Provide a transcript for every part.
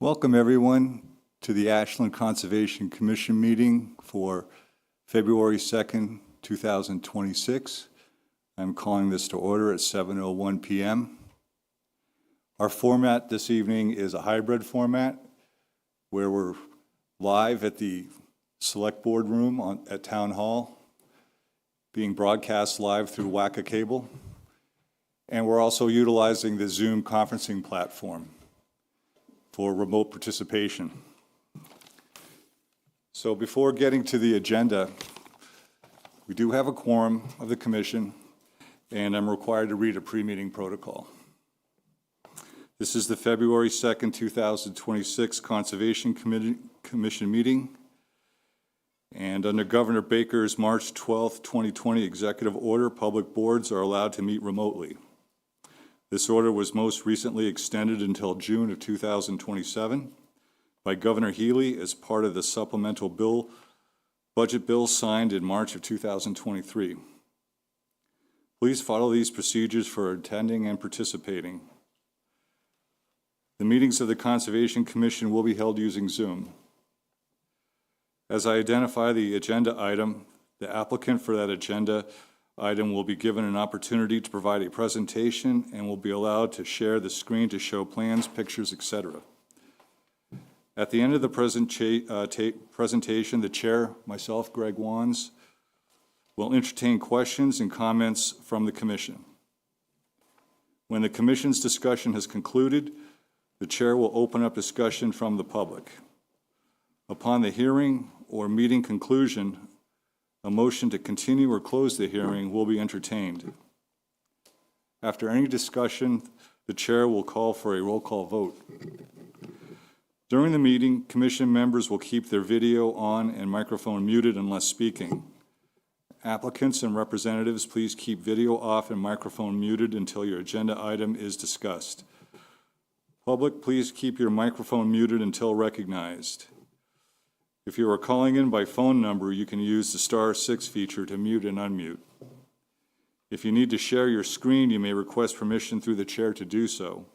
Welcome, everyone, to the Ashland Conservation Commission meeting for February 2nd, 2026. I'm calling this to order at 7:01 p.m. Our format this evening is a hybrid format where we're live at the Select Board Room at Town Hall, being broadcast live through WACA cable, and we're also utilizing the Zoom conferencing platform for remote participation. So before getting to the agenda, we do have a quorum of the commission, and I'm required to read a pre-meeting protocol. This is the February 2nd, 2026 Conservation Commission meeting, and under Governor Baker's March 12th, 2020 executive order, public boards are allowed to meet remotely. This order was most recently extended until June of 2027 by Governor Healy as part of the supplemental budget bill signed in March of 2023. Please follow these procedures for attending and participating. The meetings of the Conservation Commission will be held using Zoom. As I identify the agenda item, the applicant for that agenda item will be given an opportunity to provide a presentation and will be allowed to share the screen to show plans, pictures, etc. At the end of the presentation, the chair, myself, Greg Wands, will entertain questions and comments from the commission. When the commission's discussion has concluded, the chair will open up discussion from the public. Upon the hearing or meeting conclusion, a motion to continue or close the hearing will be entertained. After any discussion, the chair will call for a roll call vote. During the meeting, commission members will keep their video on and microphone muted unless speaking. Applicants and representatives, please keep video off and microphone muted until your agenda item is discussed. Public, please keep your microphone muted until recognized. If you are calling in by phone number, you can use the *6 feature to mute and unmute. If you need to share your screen, you may request permission through the chair to do so.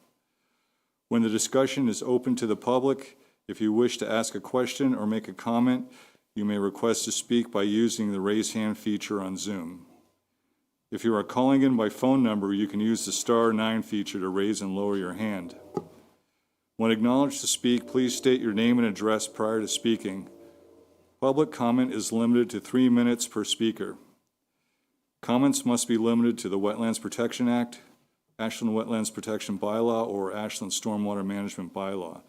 When the discussion is open to the public, if you wish to ask a question or make a comment, you may request to speak by using the raise hand feature on Zoom. If you are calling in by phone number, you can use the *9 feature to raise and lower your hand. When acknowledged to speak, please state your name and address prior to speaking. Public comment is limited to 3 minutes per speaker. Comments must be limited to the Wetlands Protection Act, Ashland Wetlands Protection Bylaw, or Ashland Stormwater Management Bylaw.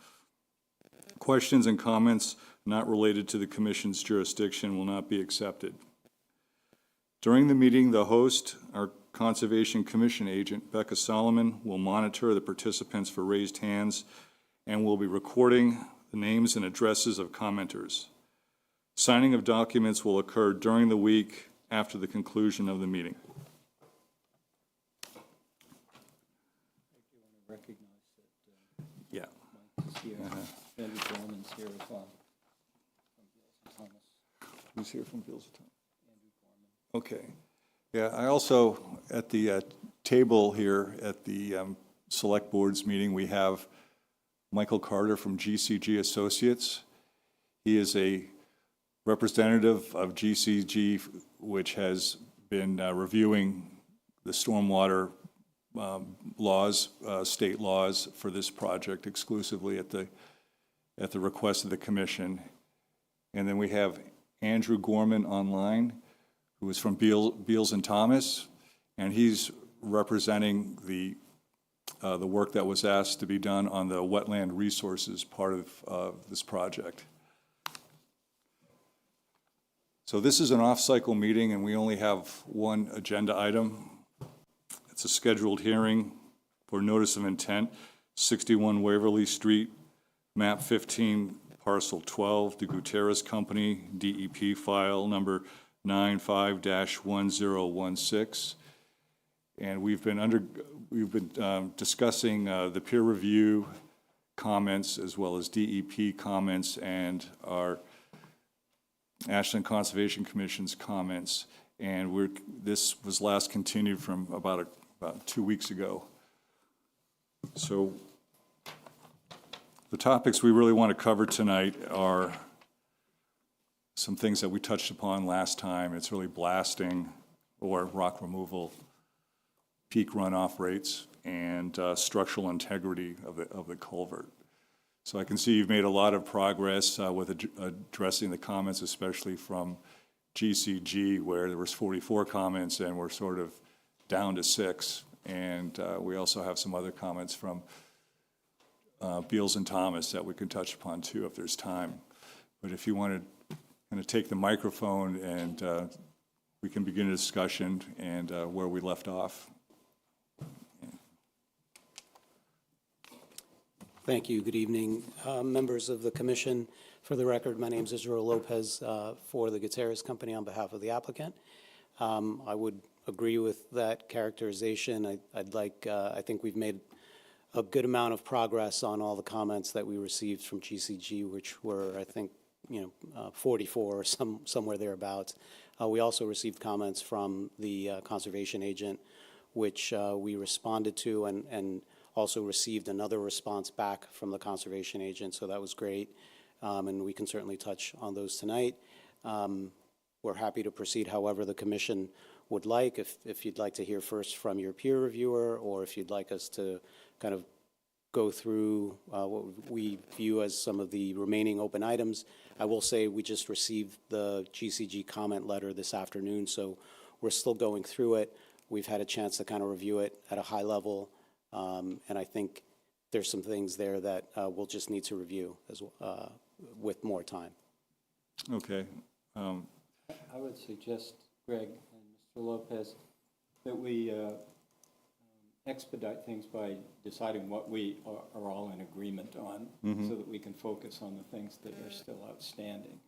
Questions and comments not related to the Commission's jurisdiction will not be accepted. During the meeting, the host, our Conservation Commission agent, Becca Solomon, will monitor the participants for raised hands and will be recording the names and addresses of commenters. Signing of documents will occur during the week after the conclusion of the meeting. Yeah. Andrew Gorman's here as well. Who's here from Beals and Thomas? Andrew Gorman. Okay. Yeah, I also, at the table here at the Select Boards meeting, we have Michael Carter from GCG Associates. He is a representative of GCG, which has been reviewing the stormwater laws, state laws for this project exclusively at the request of the commission. And then we have Andrew Gorman online, who is from Beals and Thomas, and he's representing the work that was asked to be done on the wetland resources part of this project. So this is an off-cycle meeting, and we only have one agenda item. It's a scheduled hearing for notice of intent, 61 Waverly Street, map 15, parcel 12, the Gutierrez Company, DEP file number 95-1016. And we've been discussing the peer review comments as well as DEP comments and our Ashland Conservation Commission's comments, and this was last continued from about 2 weeks ago. So The topics we really want to cover tonight are some things that we touched upon last time. It's really blasting or rock removal, peak runoff rates, and structural integrity of the culvert. So I can see you've made a lot of progress with addressing the comments, especially from GCG, where there was 44 comments and we're sort of down to 6. And we also have some other comments from Beals and Thomas that we can touch upon too if there's time. But if you want to kind of take the microphone and we can begin a discussion and where we left off. Thank you. Good evening, members of the commission. For the record, my name is Israel Lopez for the Gutierrez Company on behalf of the applicant. I would agree with that characterization. I think we've made a good amount of progress on all the comments that we received from GCG, which were, I think, 44 or somewhere thereabouts. We also received comments from the conservation agent, which we responded to, and also received another response back from the conservation agent, so that was great. And we can certainly touch on those tonight. We're happy to proceed however the commission would like. If you'd like to hear first from your peer reviewer, or if you'd like us to kind of go through what we view as some of the remaining open items. I will say we just received the GCG comment letter this afternoon, so we're still going through it. We've had a chance to kind of review it at a high level, and I think there's some things there that we'll just need to review as with more time. Okay. I would suggest, Greg and Mr. Lopez, that we expedite things by deciding what we are all in agreement on, so that we can focus on the things that are still outstanding.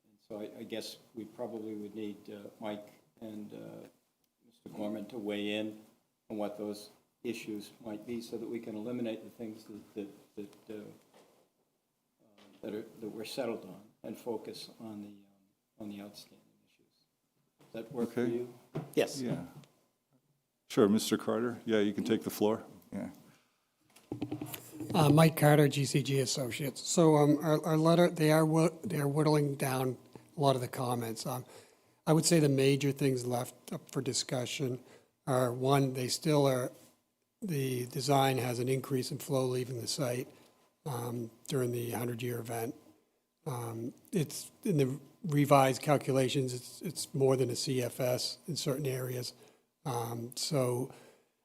And so I guess we probably would need Mike and Mr. Gorman to weigh in on what those issues might be, so that we can eliminate the things that we're settled on and focus on the outstanding issues. Does that work for Okay. you? Yes. Yeah. Sure, Mr. Carter. Yeah, you can take the floor. Yeah. Mike Carter, GCG Associates. So our letter, they are whittling down a lot of the comments. I would say the major things left up for discussion are, one, they still are, the design has an increase in flow leaving the site during the 100-year event. It's in the revised calculations, it's more than a CFS in certain areas. So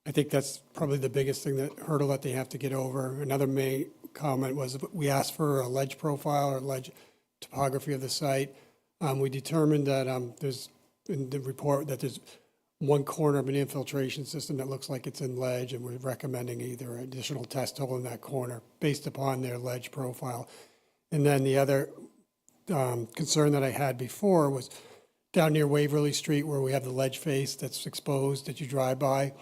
I think that's probably the biggest hurdle that they have to get over. Another main comment was we asked for a ledge profile or ledge topography of the site. We determined that there's, in the report, that there's one corner of an infiltration system that looks like it's in ledge, and we're recommending either an additional test hole in that corner based upon their ledge profile. And then the other concern that I had before was down near Waverly Street, where we have the ledge face that's exposed that you drive by,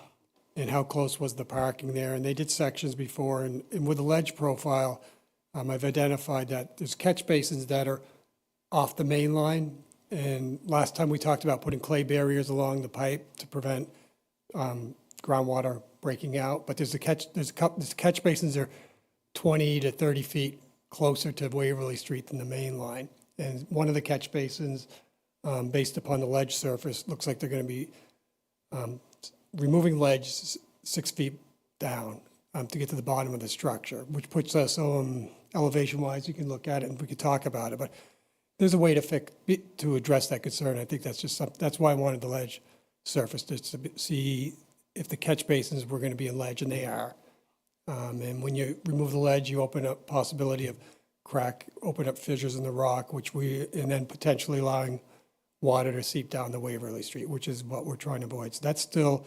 and how close was the parking there. And they did sections before, and with the ledge profile, I've identified that there's catch basins that are off the main line. And last time we talked about putting clay barriers along the pipe to prevent groundwater breaking out. But there's catch basins that are 20 to 30 feet closer to Waverly Street than the main line. And one of the catch basins, based upon the ledge surface, looks like they're going to be removing ledge 6 feet down to get to the bottom of the structure, which puts us elevation-wise. You can look at it and we could talk about it, but there's a way to address that concern. I think that's just that's why I wanted the ledge surface, just to see if the catch basins were going to be in ledge, and they are. And when you remove the ledge, you open up possibility of open up fissures in the rock, and then potentially allowing water to seep down the Waverly Street, which is what we're trying to avoid. So that's still,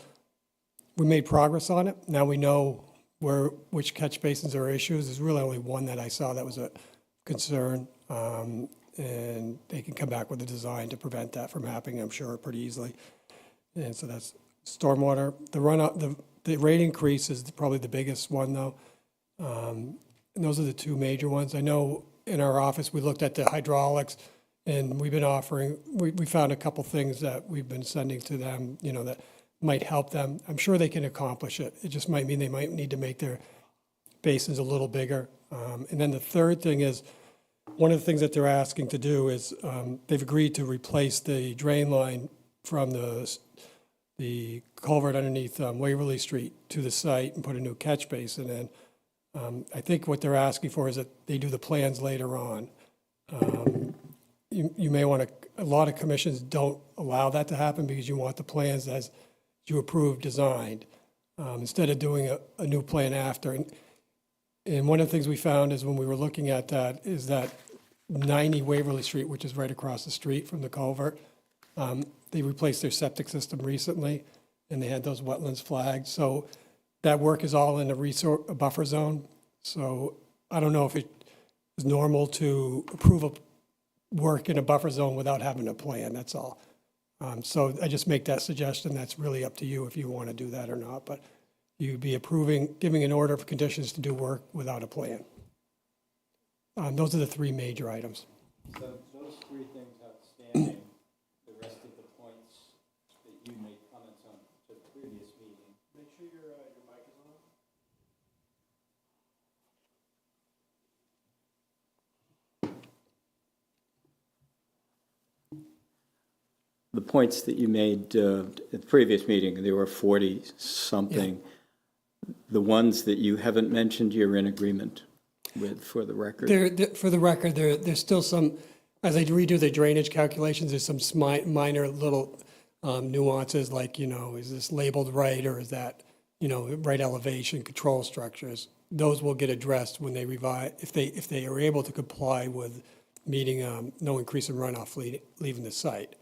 we made progress on it. Now we know which catch basins are issues. There's really only one that I saw that was a concern, and they can come back with a design to prevent that from happening, I'm sure, pretty easily. And so that's stormwater. The rate increase is probably the biggest one, though. And those are the two major ones. I know in our office we looked at the hydraulics, and we've been offering, we found a couple things that we've been sending to them, that might help them. I'm sure they can accomplish it. It just might mean they might need to make their basin's a little bigger. And then the third thing is, one of the things that they're asking to do is, they've agreed to replace the drain line from the culvert underneath Waverly Street to the site and put a new catch basin in. I think what they're asking for is that they do the plans later on. You may want to, a lot of commissions don't allow that to happen because you want the plans as you approve designed, instead of doing a new plan after. And one of the things we found is when we were looking at that is that 90 Waverly Street, which is right across the street from the culvert, they replaced their septic system recently, and they had those wetlands flagged. So that work is all in a buffer zone. So I don't know if it is normal to approve a work in a buffer zone without having a plan, that's all. So I just make that suggestion. That's really up to you if you want to do that or not. But you'd be approving, giving an order of conditions to do work without a plan. Those are the three major items. So those three things outstanding, the rest of the points that you made comments on to the previous meeting. Make sure your mic is on. The points that you made at the previous meeting, there were 40-something. The ones that you haven't mentioned, you're in agreement with, for the record? For the record, there's still some, as I redo the drainage calculations, there's some minor little nuances, like, is this labeled right, or is that, right elevation, control structures? Those will get addressed when they revise, if they are able to comply with meeting no increase in runoff leaving the site.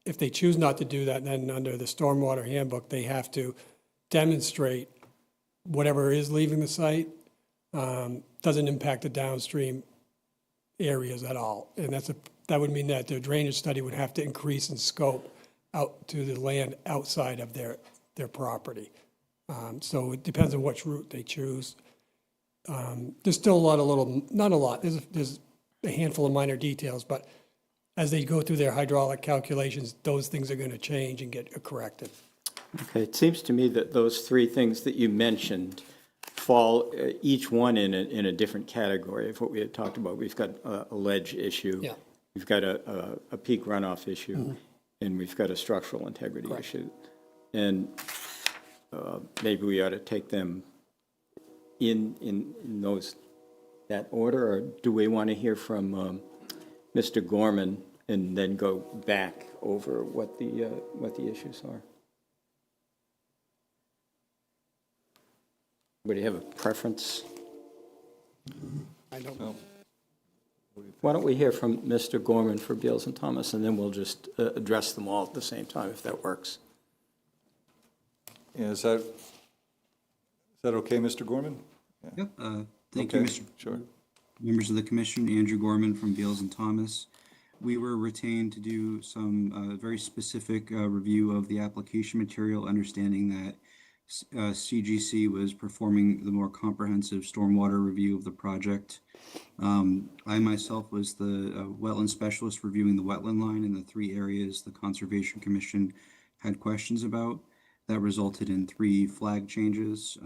If they choose not to do that, then under the stormwater handbook, they have to demonstrate whatever is leaving the site doesn't impact the downstream areas at all. And that would mean that their drainage study would have to increase in scope out to the land outside of their property. So it depends on which route they choose. There's still a lot of not a lot, there's a handful of minor details, but as they go through their hydraulic calculations, those things are going to change and get corrected. Okay, it seems to me that those three things that you mentioned fall each one in a different category of what we had talked about. We've got a ledge issue. Yeah. We've got a peak runoff issue, and we've got a structural integrity issue. And maybe we ought to take them in that order, or do we want to hear from Mr. Gorman and then go back over what the issues are? Anybody have a preference? I don't know. Why don't we hear from Mr. Gorman for Beals and Thomas, and then we'll just address them all at the same time, if that works. Yeah, is that okay, Mr. Gorman? Yep. Thank Okay, you, Mr. Sure. Members of the commission. Andrew Gorman from Beals and Thomas. We were retained to do some very specific review of the application material, understanding that CGC was performing the more comprehensive stormwater review of the project. I myself was the wetland specialist reviewing the wetland line in the three areas the Conservation Commission had questions about. That resulted in 3 flag changes.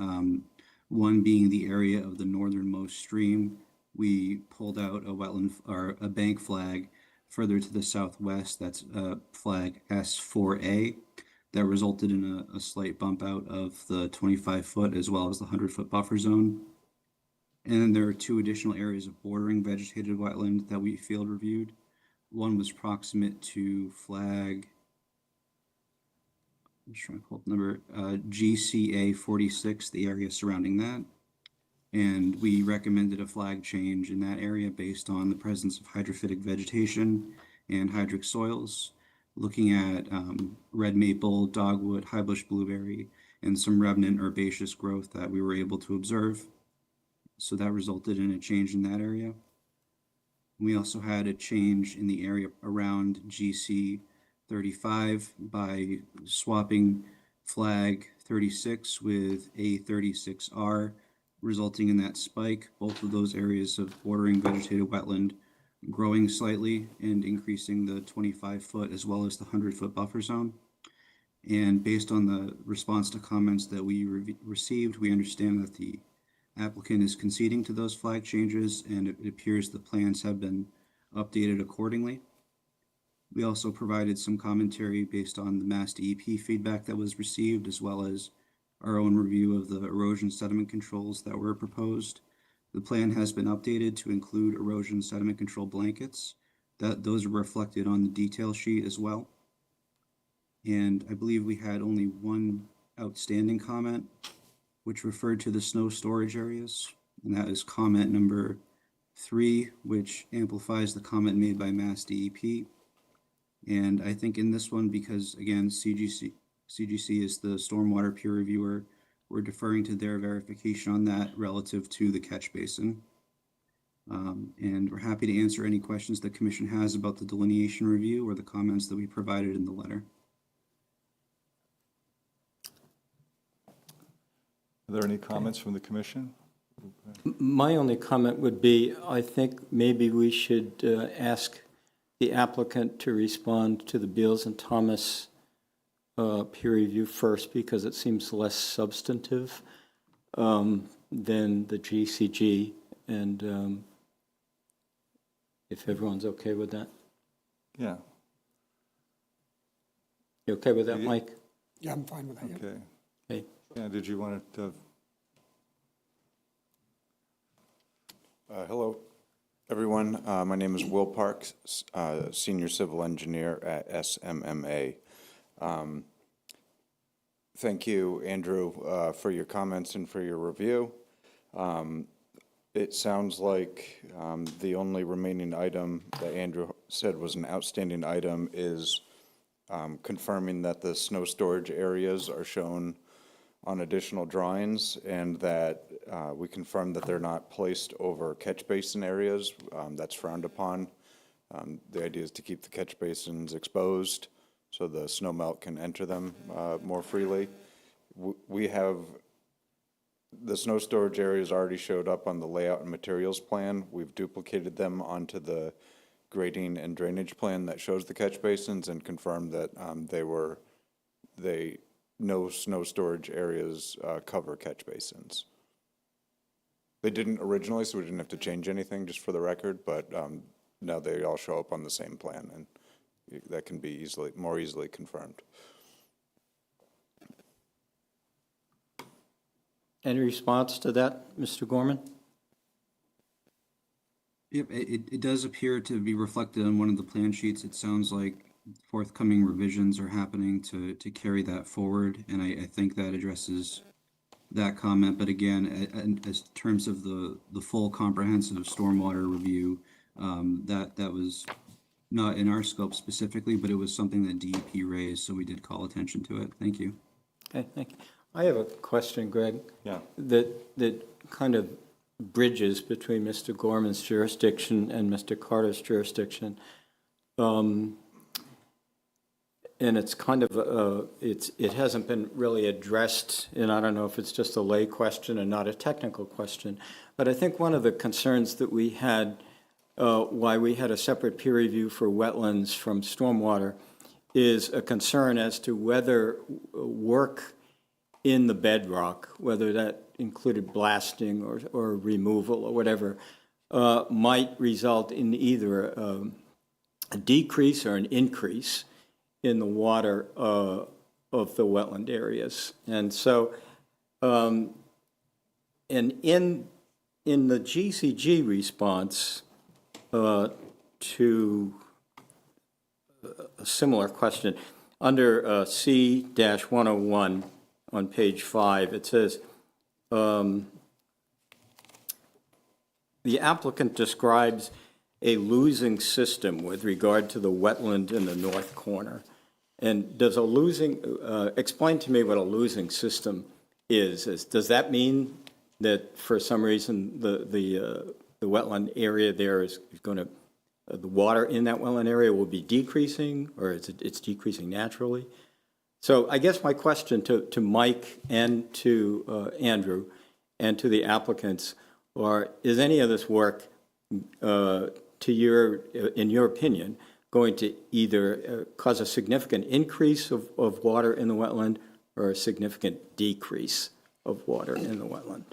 One being the area of the northernmost stream. We pulled out a wetland or a bank flag further to the southwest. That's flag S4A. That resulted in a slight bump out of the 25-foot as well as the 100-foot buffer zone. And then there are 2 additional areas of bordering vegetated wetland that we field reviewed. One was proximate to flag, I'm just trying to pull up the number, GCA 46, the area surrounding that. And we recommended a flag change in that area based on the presence of hydrophytic vegetation and hydric soils, looking at red maple, dogwood, high bush blueberry, and some remnant herbaceous growth that we were able to observe. So that resulted in a change in that area. We also had a change in the area around GC 35 by swapping flag 36 with A36R, resulting in that spike. Both of those areas of bordering vegetated wetland growing slightly and increasing the 25-foot as well as the 100-foot buffer zone. And based on the response to comments that we received, we understand that the Applicant is conceding to those flag changes, and it appears the plans have been updated accordingly. We also provided some commentary based on the Mass DEP feedback that was received, as well as our own review of the erosion sediment controls that were proposed. The plan has been updated to include erosion sediment control blankets. Those are reflected on the detail sheet as well. And I believe we had only one outstanding comment, which referred to the snow storage areas, and that is comment number 3, which amplifies the comment made by Mass DEP. And I think in this one, because again, CGC is the stormwater peer reviewer, we're deferring to their verification on that relative to the catch basin. And we're happy to answer any questions the commission has about the delineation review or the comments that we provided in the letter. Are there any comments from the commission? My only comment would be, I think maybe we should ask the applicant to respond to the Beals and Thomas peer review first, because it seems less substantive than the GCG, and if everyone's okay with that. Yeah, You okay with that, Yeah. Mike? Yeah, I'm fine with that. yeah. okay. Okay. Yeah, did you want to, Hello, everyone. My name is Will Parks, Senior Civil Engineer at SMMA. Thank you, Andrew, for your comments and for your review. It sounds like the only remaining item that Andrew said was an outstanding item is confirming that the snow storage areas are shown on additional drawings, and that we confirm that they're not placed over catch basin areas. That's frowned upon. The idea is to keep the catch basins exposed so the snow melt can enter them more freely. We have the snow storage areas already showed up on the layout and materials plan. We've duplicated them onto the grading and drainage plan that shows the catch basins, and confirmed that no snow storage areas cover catch basins. They didn't originally, so we didn't have to change anything, just for the record, but now they all show up on the same plan, and that can be more easily confirmed. Any response to that, Mr. Gorman? Yep, it does appear to be reflected on one of the plan sheets. It sounds like forthcoming revisions are happening to carry that forward, and I think that addresses that comment. But again, in terms of the full comprehensive stormwater review, that was not in our scope specifically, but it was something that DEP raised, so we did call attention to it. Thank you. Okay, thank you. I have a question, Greg. Yeah. That kind of bridges between Mr. Gorman's jurisdiction and Mr. Carter's jurisdiction. And it's kind of, it hasn't been really addressed, and I don't know if it's just a lay question and not a technical question, but I think one of the concerns that we had, why we had a separate peer review for wetlands from stormwater, is a concern as to whether work in the bedrock, whether that included blasting or removal or whatever, might result in either a decrease or an increase in the water of the wetland areas. And so, and in the GCG response to a similar question, under C-101 on page 5, it says, the applicant describes a losing system with regard to the wetland in the north corner. And does a losing, explain to me what a losing system is. Does that mean that for some reason the wetland area there is going to, the water in that wetland area will be decreasing, or it's decreasing naturally? So I guess my question to Mike and to Andrew and to the applicants are, is any of this work, in your opinion, going to either cause a significant increase of water in the wetland or a significant decrease of water in the wetland?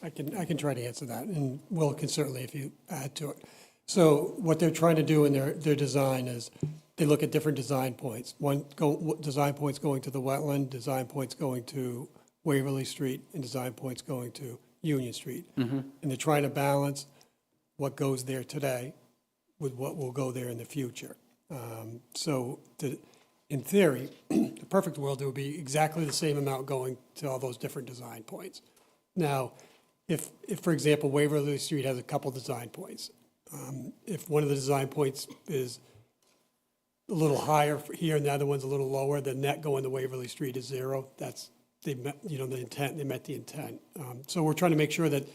I can try to answer that, and Will can certainly if you add to it. So what they're trying to do in their design is they look at different design points. Design points going to the wetland, design points going to Waverly Street, and design points going to Union Street. And they're trying to balance what goes there today with what will go there in the future. In theory, the perfect world, it would be exactly the same amount going to all those different design points. Now, if for example, Waverly Street has a couple design points, if one of the design points is a little higher here and the other one's a little lower, the net going to Waverly Street is zero. They met the intent. So we're trying to make sure that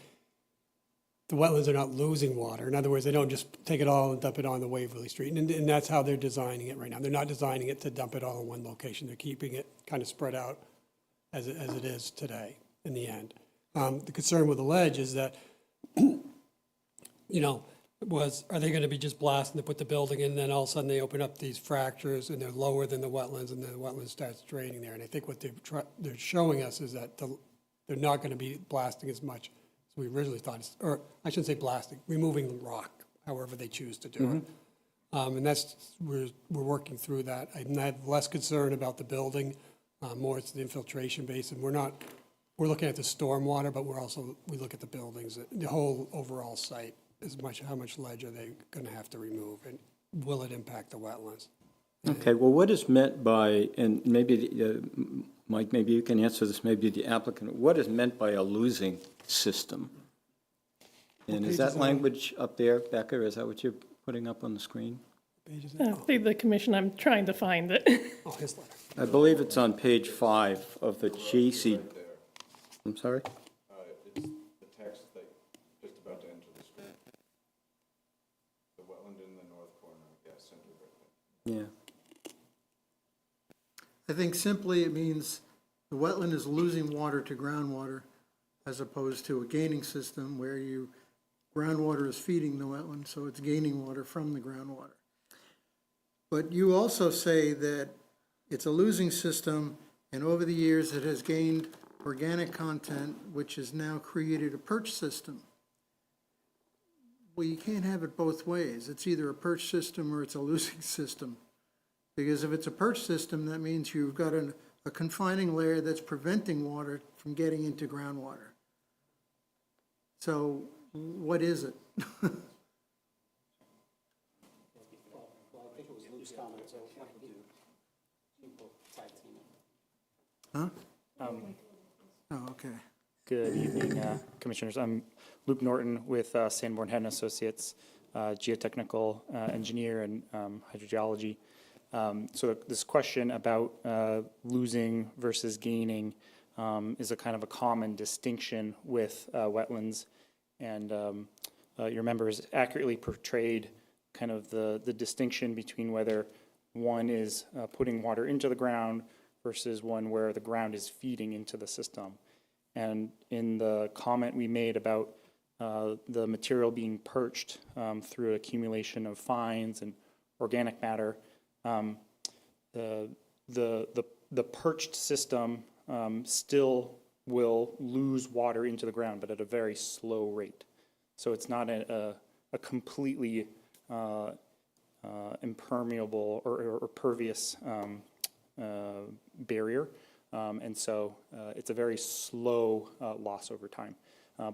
the wetlands are not losing water. In other words, they don't just take it all and dump it on the Waverly Street. And that's how they're designing it right now. They're not designing it to dump it all in one location. They're keeping it kind of spread out as it is today in the end. The concern with the ledge is that, are they going to be just blasting to put the building in, and then all of a sudden they open up these fractures and they're lower than the wetlands, and then the wetland starts draining there. And I think what they're showing us is that they're not going to be blasting as much as we originally thought, or I shouldn't say blasting, removing the rock, however they choose to do it. And we're working through that. I have less concern about the building, more it's the infiltration basin. We're looking at the stormwater, but we look at the buildings, the whole overall site. How much ledge are they going to have to remove, and will it impact the wetlands? Okay, well, what is meant by, and maybe, Mike, maybe you can answer this, maybe the applicant, what is meant by a losing system? And is that language up there, Becca, is that what you're putting up on the screen? The commission, I'm trying to find it. Oh, his letter. I believe it's on page 5 of the GC. I'm sorry? It's the text that just about to enter the screen. The wetland in the north corner, yes, center right there. Yeah. I think simply it means the wetland is losing water to groundwater as opposed to a gaining system where groundwater is feeding the wetland, so it's gaining water from the groundwater. But you also say that it's a losing system, and over the years it has gained organic content, which has now created a perch system. Well, you can't have it both ways. It's either a perch system or it's a losing system. Because if it's a perch system, that means you've got a confining layer that's preventing water from getting into groundwater. So what is it? Huh? Oh, okay. Good evening, Commissioners. I'm Luke Norton with Sanborn Head & Associates, geotechnical engineer and hydrogeology. So this question about losing versus gaining is a kind of a common distinction with wetlands. And your members accurately portrayed kind of the distinction between whether one is putting water into the ground versus one where the ground is feeding into the system. And in the comment we made about the material being perched through accumulation of fines and organic matter, the perched system still will lose water into the ground, but at a very slow rate. So it's not a completely impermeable or pervious barrier. And so it's a very slow loss over time.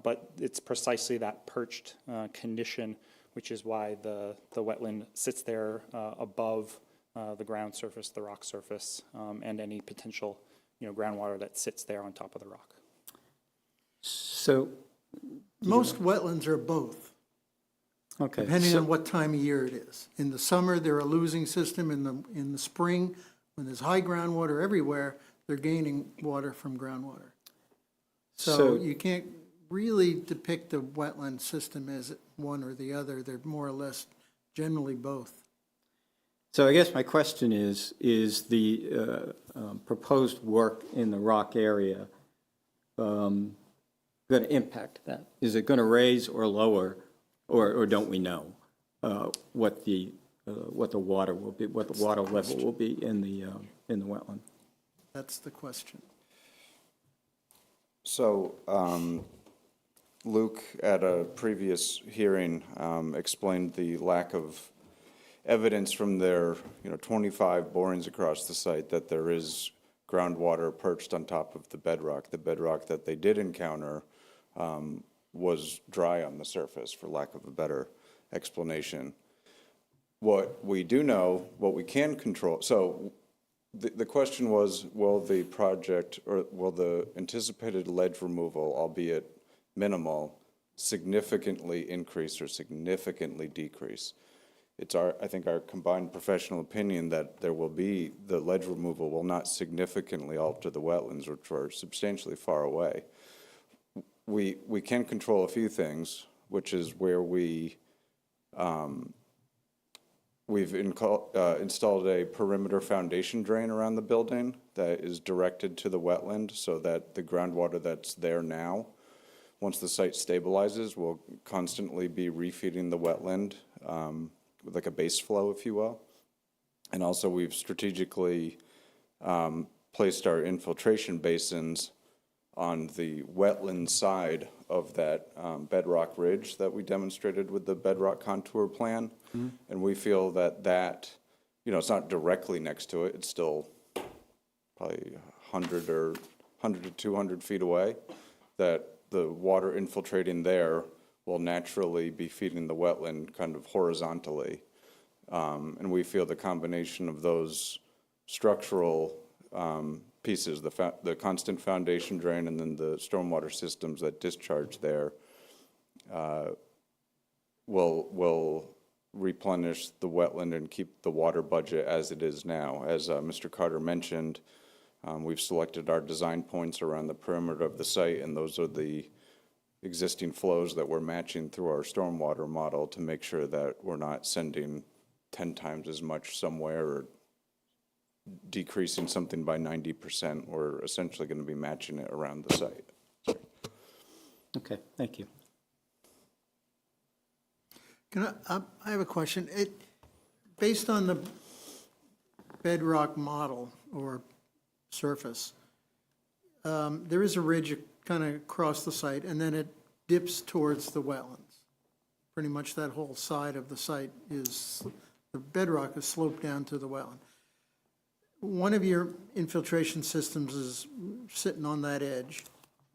But it's precisely that perched condition, which is why the wetland sits there above the ground surface, the rock surface, and any potential groundwater that sits there on top of the rock. So, Most wetlands are both, okay. depending so- on what time of year it is. In the summer, they're a losing system. In the spring, when there's high groundwater everywhere, they're gaining water from groundwater. So- So you can't really depict the wetland system as one or the other. They're more or less generally both. So I guess my question is the proposed work in the rock area going to impact that? Is it going to raise or lower, or don't we know what the water will be, what the water level will be in the wetland? That's the question. So Luke, at a previous hearing, explained the lack of evidence from their, 25 borings across the site that there is groundwater perched on top of the bedrock. The bedrock that they did encounter was dry on the surface, for lack of a better explanation. What we do know, what we can control, so the question was, will the project, or will the anticipated ledge removal, albeit minimal, significantly increase or significantly decrease? It's I think our combined professional opinion that the ledge removal will not significantly alter the wetlands, which are substantially far away. We can control a few things, which is where we've installed a perimeter foundation drain around the building that is directed to the wetland, so that the groundwater that's there now, once the site stabilizes, will constantly be refeeding the wetland, like a base flow, if you will. And also, we've strategically placed our infiltration basins on the wetland side of that bedrock ridge that we demonstrated with the bedrock contour plan. And we feel that, it's not directly next to it, it's still probably 100 to 200 feet away, that the water infiltrating there will naturally be feeding the wetland kind of horizontally. And we feel the combination of those structural pieces, the constant foundation drain and then the stormwater systems that discharge there, will replenish the wetland and keep the water budget as it is now. As Mr. Carter mentioned, we've selected our design points around the perimeter of the site, and those are the existing flows that we're matching through our stormwater model to make sure that we're not sending 10 times as much somewhere or decreasing something by 90%. We're essentially going to be matching it around the site. Okay, thank you. I have a question. Based on the bedrock model or surface, there is a ridge kind of across the site, and then it dips towards the wetlands. Pretty much that whole side of the site the bedrock is sloped down to the wetland. One of your infiltration systems is sitting on that edge,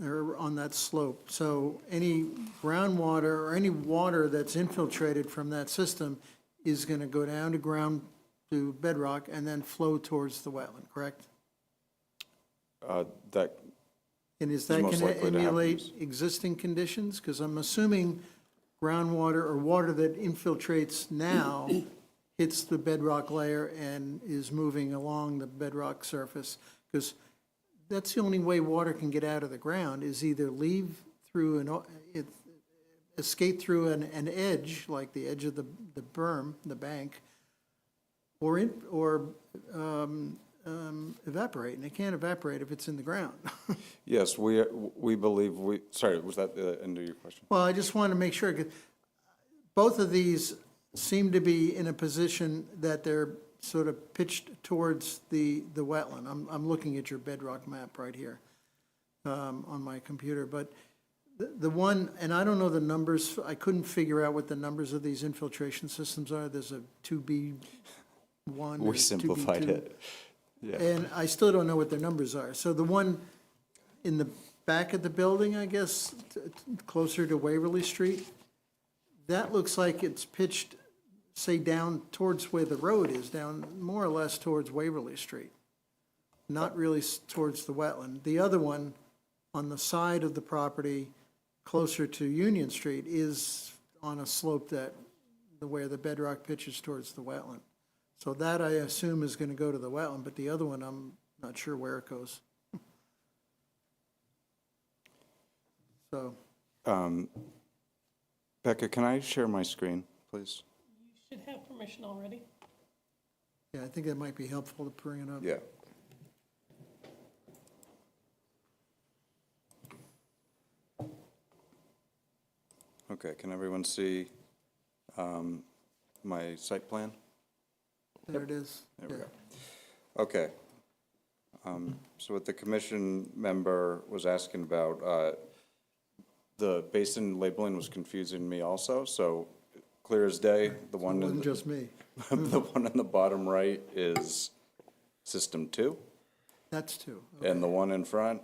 or on that slope. So any groundwater or any water that's infiltrated from that system is going to go down to bedrock and then flow towards the wetland, correct? That And is that most going likely to to happen. emulate existing conditions? Because I'm assuming groundwater or water that infiltrates now hits the bedrock layer and is moving along the bedrock surface. Because that's the only way water can get out of the ground, is either leave through escape through an edge, like the edge of the berm, the bank, or evaporate, and it can't evaporate if it's in the ground. Yes, we believe sorry, was that the end of your question? Well, I just want to make sure, 'cause both of these seem to be in a position that they're sort of pitched towards the wetland. I'm looking at your bedrock map right here on my computer, but the one, and I don't know the numbers, I couldn't figure out what the numbers of these infiltration systems are. There's a 2B1 or We simplified 2B2. it. Yeah. And I still don't know what their numbers are. So the one in the back of the building, I guess, closer to Waverly Street, that looks like it's pitched, say, down towards where the road is, down more or less towards Waverly Street, not really towards the wetland. The other one on the side of the property closer to Union Street is on a slope where the bedrock pitches towards the wetland. So that, I assume, is going to go to the wetland, but the other one, I'm not sure where it goes. So, Becca, can I share my screen, please? Should have permission already. yeah, I think that might be helpful to bring it up. Yeah. Okay, can everyone see my site plan? There it is. There we Yeah. go. Okay. So what the commission member was asking about, the basin labeling was confusing me also, so clear as day, the It one in wasn't the, just me. the one in the bottom right is System 2, That's two. and the one in front,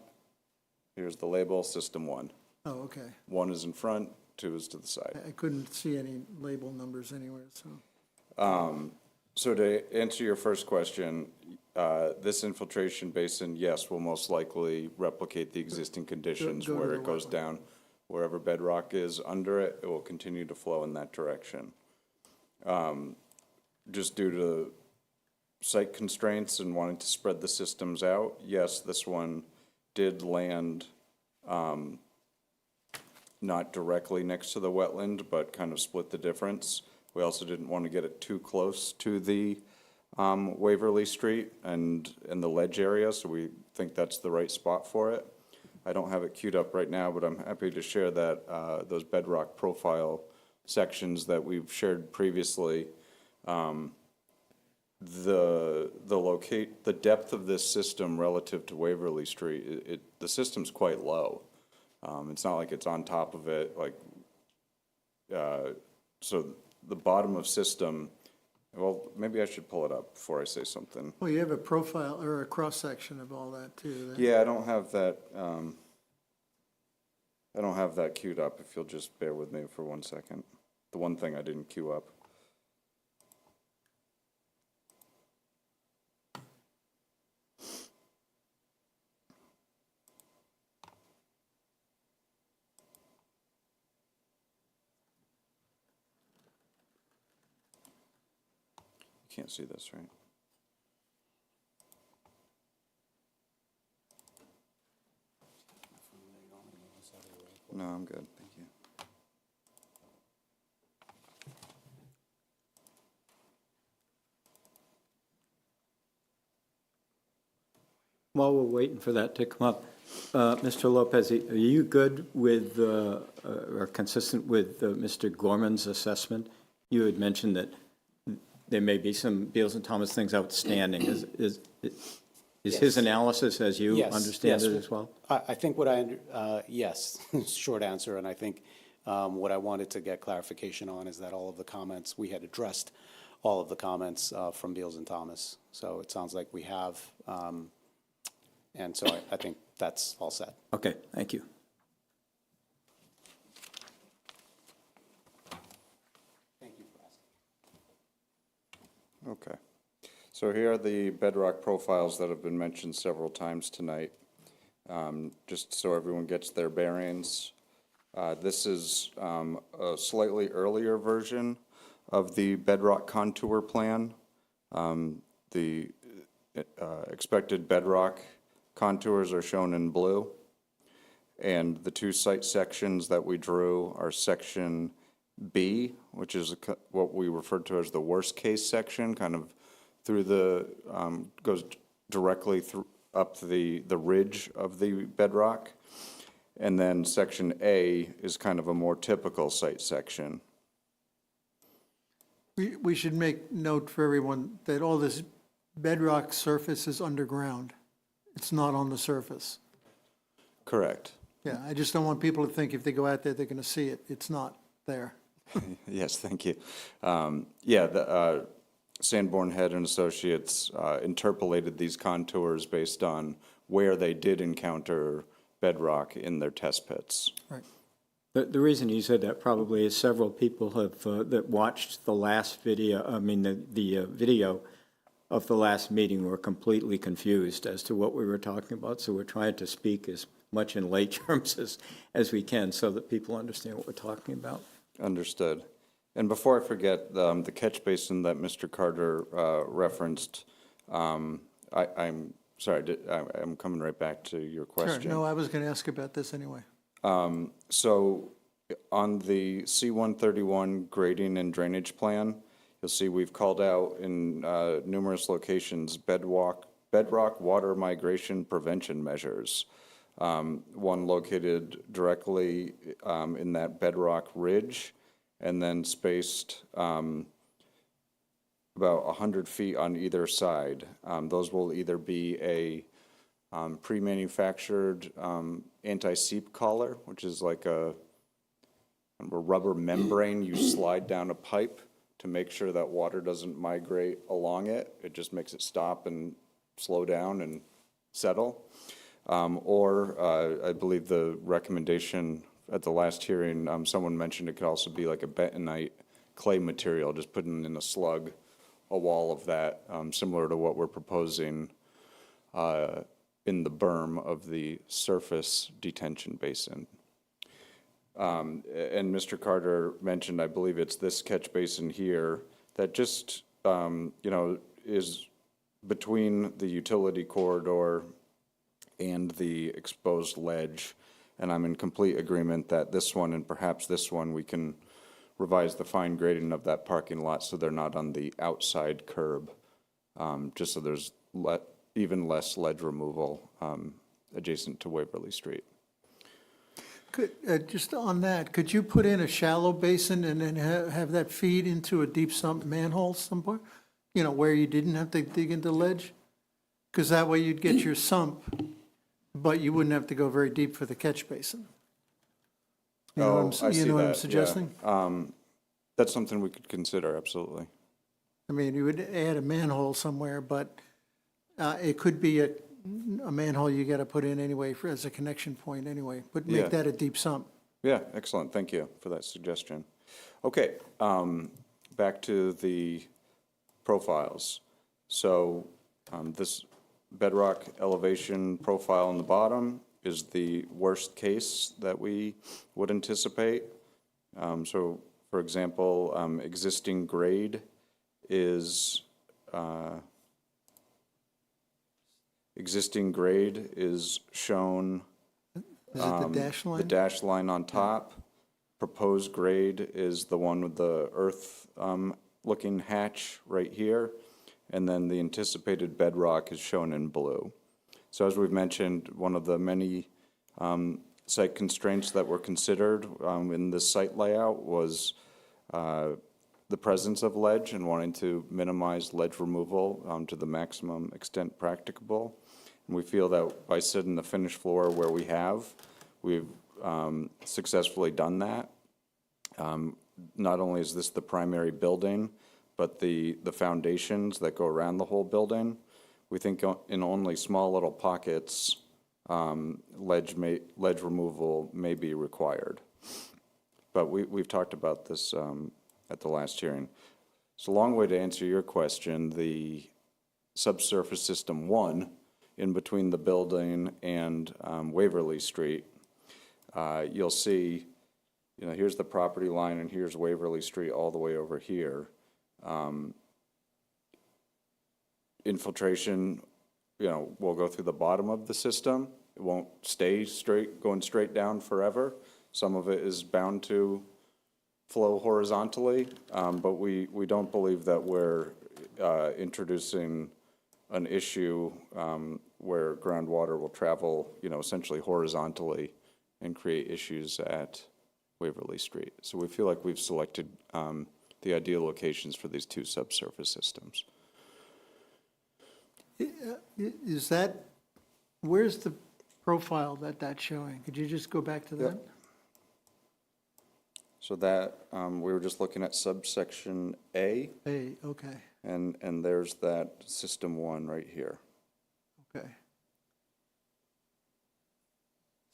here's the label, System 1. Oh, okay. 1 is in front, 2 is to the side. I couldn't see any label numbers anywhere, so. So to answer your first question, this infiltration basin, yes, will most likely replicate the existing conditions go to where the it goes wetland. down. Wherever bedrock is under it, it will continue to flow in that direction. Just due to site constraints and wanting to spread the systems out, yes, this one did land not directly next to the wetland, but kind of split the difference. We also didn't want to get it too close to the Waverly Street and the ledge area, so we think that's the right spot for it. I don't have it queued up right now, but I'm happy to share that those bedrock profile sections that we've shared previously. The depth of this system relative to Waverly Street, the system's quite low. It's not like it's on top of it, like, so the bottom of system, well, maybe I should pull it up before I say something. Well, you have a profile or a cross-section of all that too. then. Yeah, I don't have that queued up, if you'll just bear with me for 1 second. The one thing I didn't queue up. You can't see this, right? No, I'm good, thank you. While we're waiting for that to come up, Mr. Lopez, are you good with, or consistent with Mr. Gorman's assessment? You had mentioned that there may be some Beals and Thomas things outstanding. Is his analysis, as you Yes, understand yes. it as well? I think yes, short answer, and I think what I wanted to get clarification on is that all of the comments, we had addressed all of the comments from Beals and Thomas. So it sounds like we have, and so I think that's all set. Okay, thank you. Thank you for asking. Okay. So here are the bedrock profiles that have been mentioned several times tonight. Just so everyone gets their bearings. This is a slightly earlier version of the bedrock contour plan. The expected bedrock contours are shown in blue. And the two site sections that we drew are section B, which is what we referred to as the worst case section, kind of through the, goes directly through up the ridge of the bedrock. And then section A is kind of a more typical site section. We should make note for everyone that all this bedrock surface is underground. It's not on the surface. Correct. Yeah, I just don't want people to think if they go out there, they're going to see it. It's not there. Yes, thank you. Yeah, the Sanborn Head and Associates interpolated these contours based on where they did encounter bedrock in their test pits. Right. The reason you said that probably is several people have, that watched the last video, the video of the last meeting were completely confused as to what we were talking about. So we're trying to speak as much in lay terms as we can so that people understand what we're talking about. Understood. And before I forget, the catch basin that Mr. Carter referenced, I'm sorry, I'm coming right back to your Sure. question. No, I was going to ask about this anyway. So on the C-131 grading and drainage plan, you'll see we've called out in numerous locations bedrock water migration prevention measures. One located directly in that bedrock ridge, and then spaced about 100 feet on either side. Those will either be a pre-manufactured anti-seep collar, which is like a rubber membrane you slide down a pipe to make sure that water doesn't migrate along it. It just makes it stop and slow down and settle. Or I believe the recommendation at the last hearing, someone mentioned it could also be like a bentonite clay material, just putting in a slug, a wall of that, similar to what we're proposing in the berm of the surface detention basin. And Mr. Carter mentioned, I believe it's this catch basin here, that just, is between the utility corridor and the exposed ledge. And I'm in complete agreement that this one, and perhaps this one, we can revise the fine grading of that parking lot so they're not on the outside curb, just so there's even less ledge removal adjacent to Waverly Street. Could, just on that, could you put in a shallow basin and then have that feed into a deep sump manhole somewhere? You know, where you didn't have to dig into ledge? Because that way you'd get your sump, but you wouldn't have to go very deep for the catch basin. You know what I'm, I see you know what I'm that, yeah. suggesting? That's something we could consider, absolutely. I mean, you would add a manhole somewhere, but it could be a manhole you got to put in anyway as a connection point anyway, but Yeah. make that a deep sump. Yeah, excellent, thank you for that suggestion. Okay, back to the profiles. So this bedrock elevation profile on the bottom is the worst case that we would anticipate. So, for example, existing grade is shown. Is it the dash line? The dashed line on top. Proposed grade is the one with the earth looking hatch right here. And then the anticipated bedrock is shown in blue. So as we've mentioned, one of the many site constraints that were considered in this site layout was the presence of ledge and wanting to minimize ledge removal to the maximum extent practicable. And we feel that by setting the finished floor where we have, we've successfully done that. Not only is this the primary building, but the foundations that go around the whole building, we think in only small little pockets, ledge removal may be required. But we've talked about this at the last hearing. It's a long way to answer your question. The subsurface system 1, in between the building and Waverly Street, you'll see, here's the property line and here's Waverly Street all the way over here. Infiltration, will go through the bottom of the system. It won't stay going straight down forever. Some of it is bound to flow horizontally, but we don't believe that we're introducing an issue where groundwater will travel, essentially horizontally and create issues at Waverly Street. So we feel like we've selected the ideal locations for these two subsurface systems. Is that, where's the profile that's showing? Could you just go back to that? Yep. So that, we were just looking at subsection A, Hey, okay, and there's that system 1 right here. okay.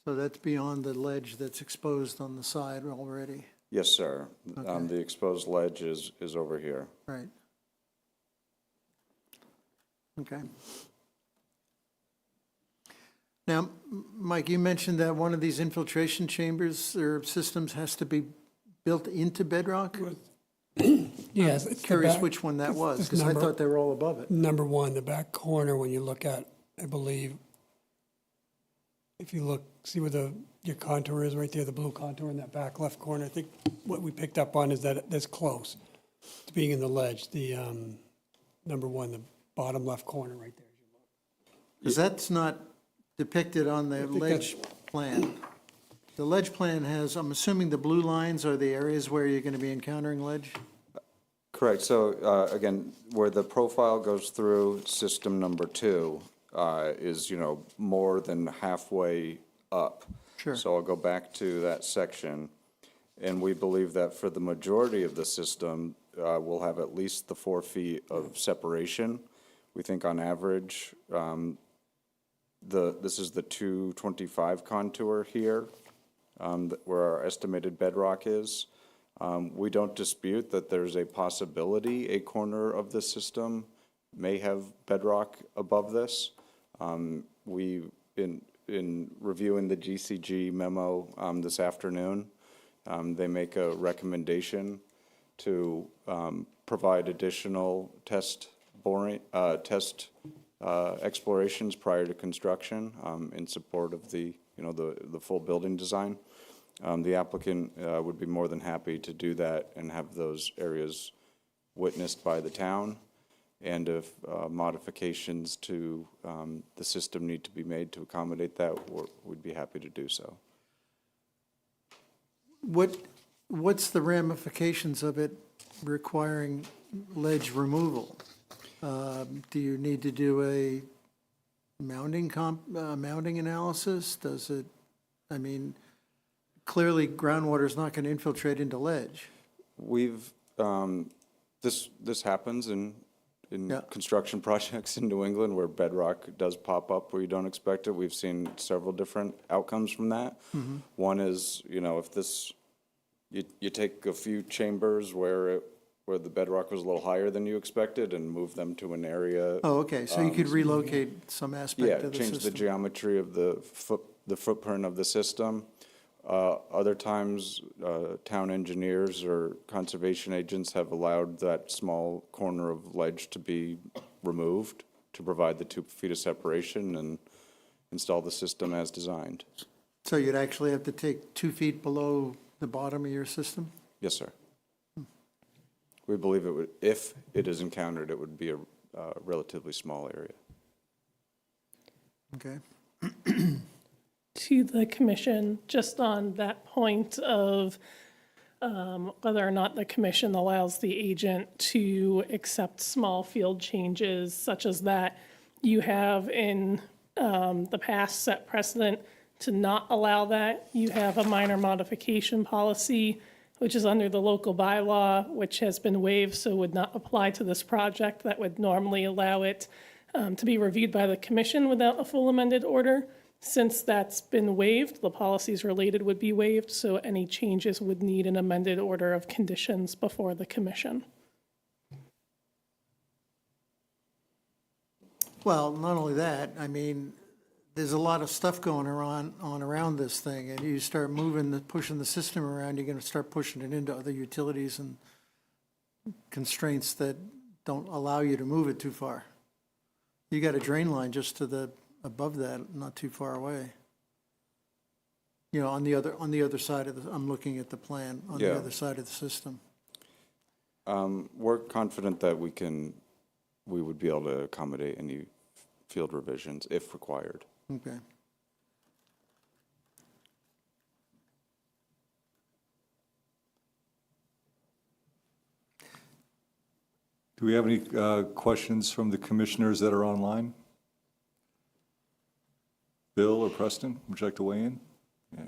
So that's beyond the ledge that's exposed on the side already, Yes, sir. Okay. The exposed ledge is over here. right? Okay. Now, Mike, you mentioned that one of these infiltration chambers or systems has to be built into bedrock? Yes. it's the Curious back- which one that was, it's because I number- thought they were all above it. Number 1, the back corner, when you look at, I believe, if you look, see where your contour is right there, the blue contour in that back left corner. I think what we picked up on is that that's close to being in the ledge, the number 1, the bottom left corner right there. Because that's not depicted on the think ledge plan. The ledge plan has, I'm assuming the blue lines are the areas where you're going to be encountering ledge? Correct. So again, where the profile goes through system number 2, is, more than halfway up. Sure. So I'll go back to that section. And we believe that for the majority of the system, we'll have at least the 4 feet of separation. We think on average, this is the 225 contour here, where our estimated bedrock is. We don't dispute that there's a possibility a corner of the system may have bedrock above this. In reviewing the GCG memo this afternoon, they make a recommendation to provide additional test explorations prior to construction in support of the full building design. The applicant would be more than happy to do that and have those areas witnessed by the town. And if modifications to the system need to be made to accommodate that, we'd be happy to do so. What's the ramifications of it requiring ledge removal? Do you need to do a mounting analysis? Does it, clearly groundwater is not going to infiltrate into ledge. We've, this happens in Yeah. construction projects in New England where bedrock does pop up where you don't expect it. We've seen several different outcomes from that. One is, if this, you take a few chambers where the bedrock was a little higher than you expected and move them to an area. Oh, okay, so you could relocate some aspect Yeah, of the change the system. geometry of the footprint of the system. Other times, town engineers or conservation agents have allowed that small corner of ledge to be removed to provide the 2 feet of separation and install the system as designed. So you'd actually have to take 2 feet below the bottom of your system? Yes, sir. We believe it would, if it is encountered, it would be a relatively small area. Okay. To the commission, just on that point of whether or not the commission allows the agent to accept small field changes such as that, you have in the past set precedent to not allow that. You have a minor modification policy, which is under the local bylaw, which has been waived, so would not apply to this project. That would normally allow it to be reviewed by the commission without a full amended order. Since that's been waived, the policies related would be waived, so any changes would need an amended order of conditions before the commission. Well, not only that, there's a lot of stuff going around this thing, and you start pushing the system around, you're gonna start pushing it into other utilities and constraints that don't allow you to move it too far. You got a drain line just above that, not too far away. On the other side of I'm looking at the plan, on the Yeah. other side of the system. We're confident that we would be able to accommodate any field revisions if required. Okay. Do we have any questions from the commissioners that are online? Bill or Preston, would you like to weigh in?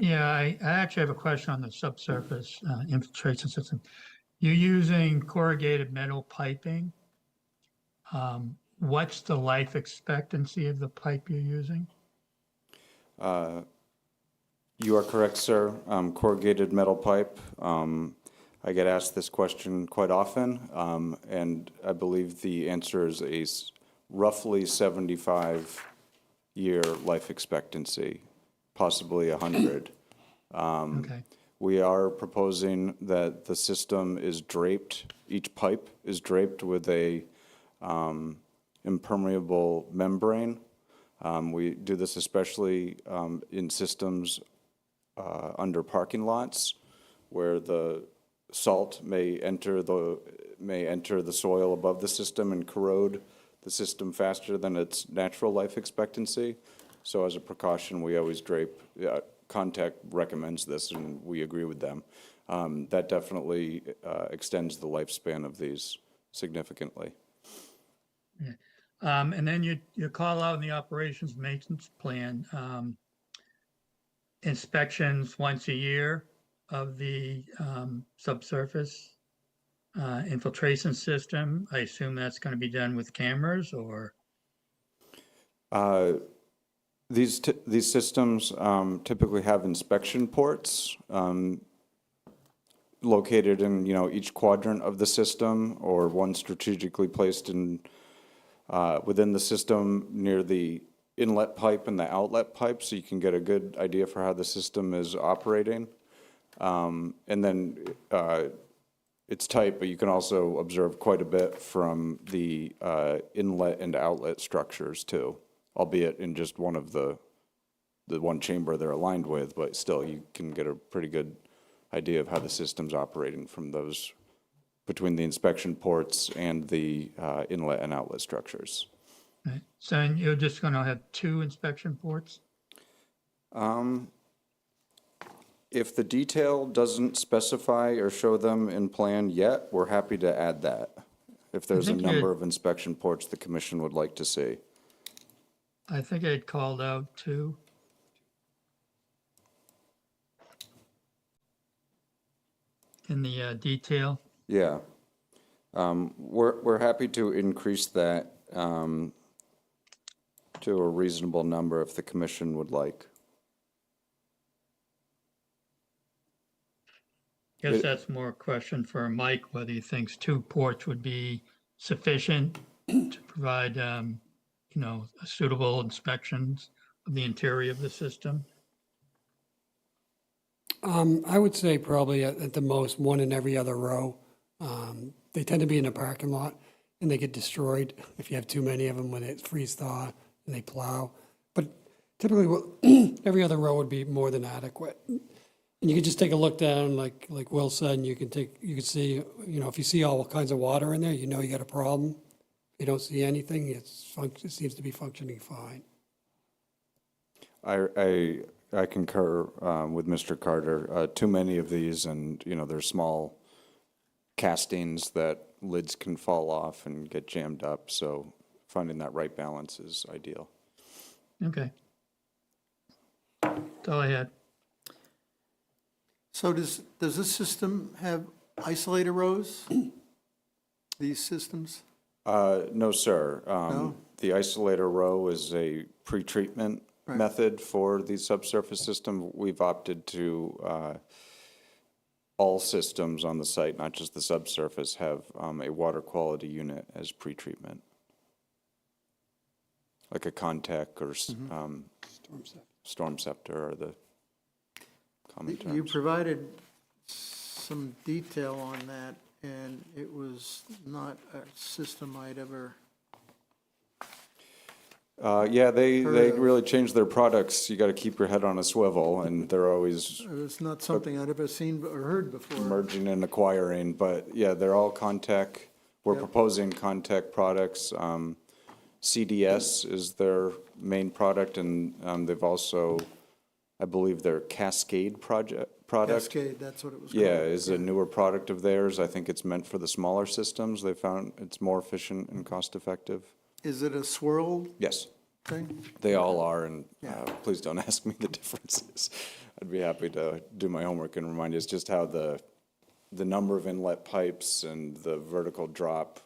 Yeah, I actually have a question on the subsurface infiltration system. You're using corrugated metal piping. What's the life expectancy of the pipe you're using? You are correct, sir. Corrugated metal pipe. I get asked this question quite often, and I believe the answer is a roughly 75-year life expectancy, possibly 100. Okay. We are proposing that the system is draped, each pipe is draped with a impermeable membrane. We do this especially in systems under parking lots where the salt may enter the soil above the system and corrode the system faster than its natural life expectancy. So as a precaution, we always drape. Contact recommends this, and we agree with them. That definitely extends the lifespan of these significantly. Yeah. And then you call out in the operations maintenance plan, inspections once a year of the subsurface infiltration system. I assume that's going to be done with cameras or? These systems typically have inspection ports located in, each quadrant of the system, or one strategically placed in within the system near the inlet pipe and the outlet pipe, so you can get a good idea for how the system is operating. And then it's tight, but you can also observe quite a bit from the inlet and outlet structures too, albeit in just one of the one chamber they're aligned with, but still you can get a pretty good idea of how the system's operating from those, between the inspection ports and the inlet and outlet structures. Right. So you're just going to have 2 inspection ports? If the detail doesn't specify or show them in plan yet, we're happy to add that. If there's a think number you- of inspection ports the commission would like to see. I think I had called out 2. In the detail. Yeah. We're happy to increase that to a reasonable number if the commission would like. Guess that's more a question for Mike, whether he thinks 2 ports would be sufficient to provide, suitable inspections of the interior of the system. I would say probably at the most 1 in every other row. They tend to be in a parking lot and they get destroyed if you have too many of them when it's freeze thaw and they plow. But typically, every other row would be more than adequate. And you can just take a look down, like Will said, and you can see, if you see all kinds of water in there, you know you got a problem. If you don't see anything, it seems to be functioning fine. I concur with Mr. Carter. Too many of these, and they're small castings that lids can fall off and get jammed up. So finding that right balance is ideal. Okay. That's all I had. So does this system have isolator rows? These systems? No, sir. No? The isolator row is a pretreatment Right. method for the subsurface system. We've opted to all systems on the site, not just the subsurface, have a water quality unit as pretreatment, like a contact or storm scepter are the common terms. You provided some detail on that, and it was not a system I'd ever, Yeah, they Heard of. really changed their products. You got to keep your head on a swivel, and they're always it's not something I'd ever seen or heard before. merging and acquiring. But yeah, they're all contact. We're Yep. proposing contact products. CDS is their main product, and they've also, I believe, their Cascade product. Cascade, that's what it was called. Yeah, is a newer product of theirs. I think it's meant for the smaller systems. They found it's more efficient and cost effective. Is it a swirled Yes. thing? They all are, and Yeah. please don't ask me the differences. I'd be happy to do my homework and remind you. It's just how the number of inlet pipes and the vertical drop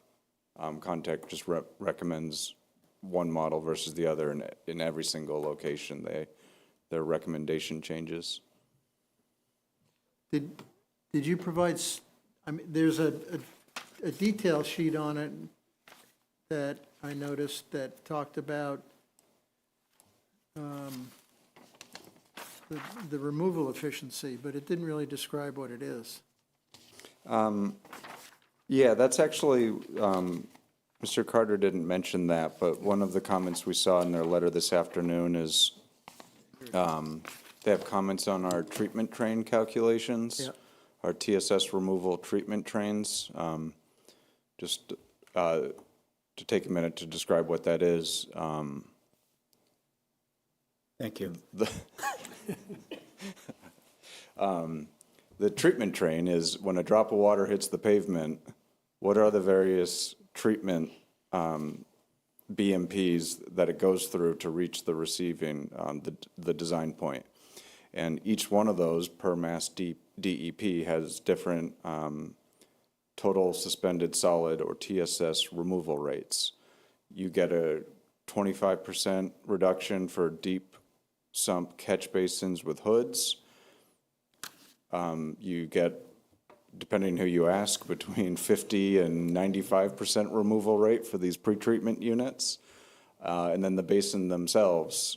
contact just recommends one model versus the other in every single location. Their recommendation changes. Did you provide, there's a detail sheet on it that I noticed that talked about the removal efficiency, but it didn't really describe what it is. Yeah, that's actually, Mr. Carter didn't mention that, but one of the comments we saw in their letter this afternoon is they have comments on our treatment train calculations, Yeah. our TSS removal treatment trains. Just to take a minute to describe what that is. Thank you. The treatment train is when a drop of water hits the pavement, what are the various treatment BMPs that it goes through to reach the receiving, the design point. And each one of those per mass DEP has different total suspended solid or TSS removal rates. You get a 25% reduction for deep sump catch basins with hoods. You get, depending who you ask, between 50 and 95% removal rate for these pretreatment units. And then the basin themselves,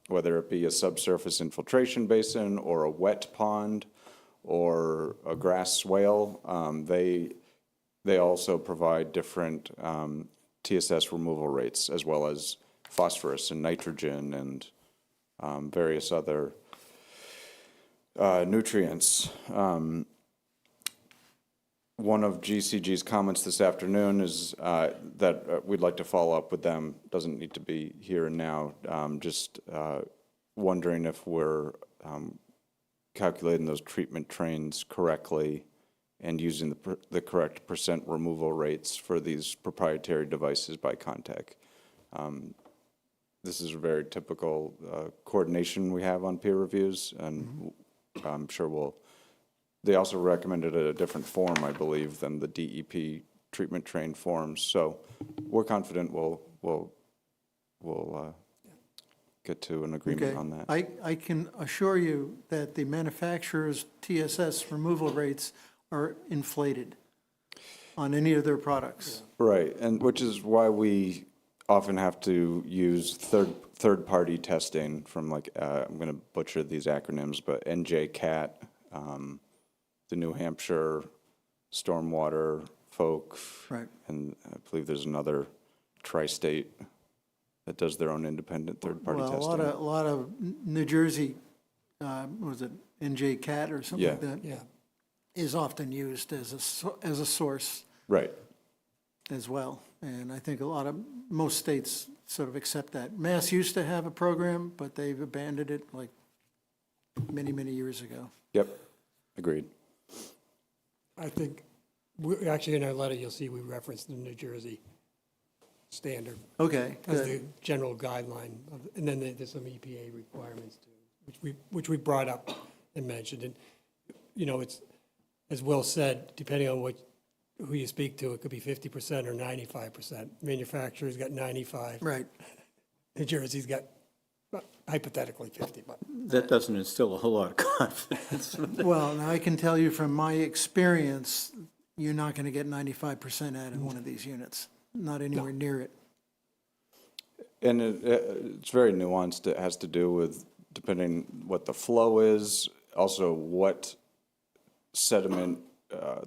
whether it be a subsurface infiltration basin or a wet pond or a grass swale, they also provide different TSS removal rates, as well as phosphorus and nitrogen and various other nutrients. One of GCG's comments this afternoon is that we'd like to follow up with them. Doesn't need to be here and now. Just wondering if we're calculating those treatment trains correctly and using the correct percent removal rates for these proprietary devices by Contech. This is a very typical coordination we have on peer reviews, and I'm sure they also recommended a different form, I believe, than the DEP treatment train forms. So we're confident we'll get to an agreement Okay. on that. I can assure you that the manufacturer's TSS removal rates are inflated on any of their products. Right, and which is why we often have to use third-party testing from, like, I'm going to butcher these acronyms, but NJCAT, the New Hampshire Stormwater folk, Right. and I believe there's another tri-state that does their own independent third-party Well, testing. a lot of New Jersey, was it NJCAT or something like Yeah. that? Yeah. Is often used as a source Right, as well. And I think most states sort of accept that. Mass used to have a program, but they've abandoned it like many, many years ago. yep, agreed. I think, actually, in our letter, you'll see we referenced the New Jersey standard Okay, as good. the general guideline, and then there's some EPA requirements too, which we brought up and mentioned. And, you know, it's, as Will said, depending on who you speak to, it could be 50% or 95%. Manufacturer's got 95. Right. New Jersey's got hypothetically 50, but. That doesn't instill a whole lot of confidence. Well, now I can tell you from my experience, you're not going to get 95% out of one of these units, not anywhere near it. And it's very nuanced. It has to do with, depending what the flow is, also what sediment,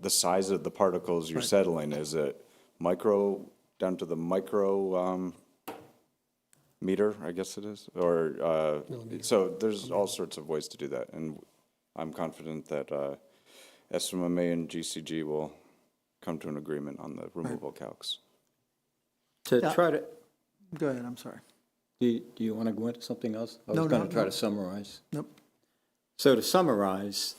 the size of the particles you're settling. Is it micro, down to the micro meter, I guess it is? Or, so there's all sorts of ways to do that. And I'm confident that SMMA and GCG will come to an agreement on the removal calcs. To Yeah. try to, Go ahead, I'm sorry. do you want to go into something else? I was No, going no, to try no. to summarize. Nope. So to summarize,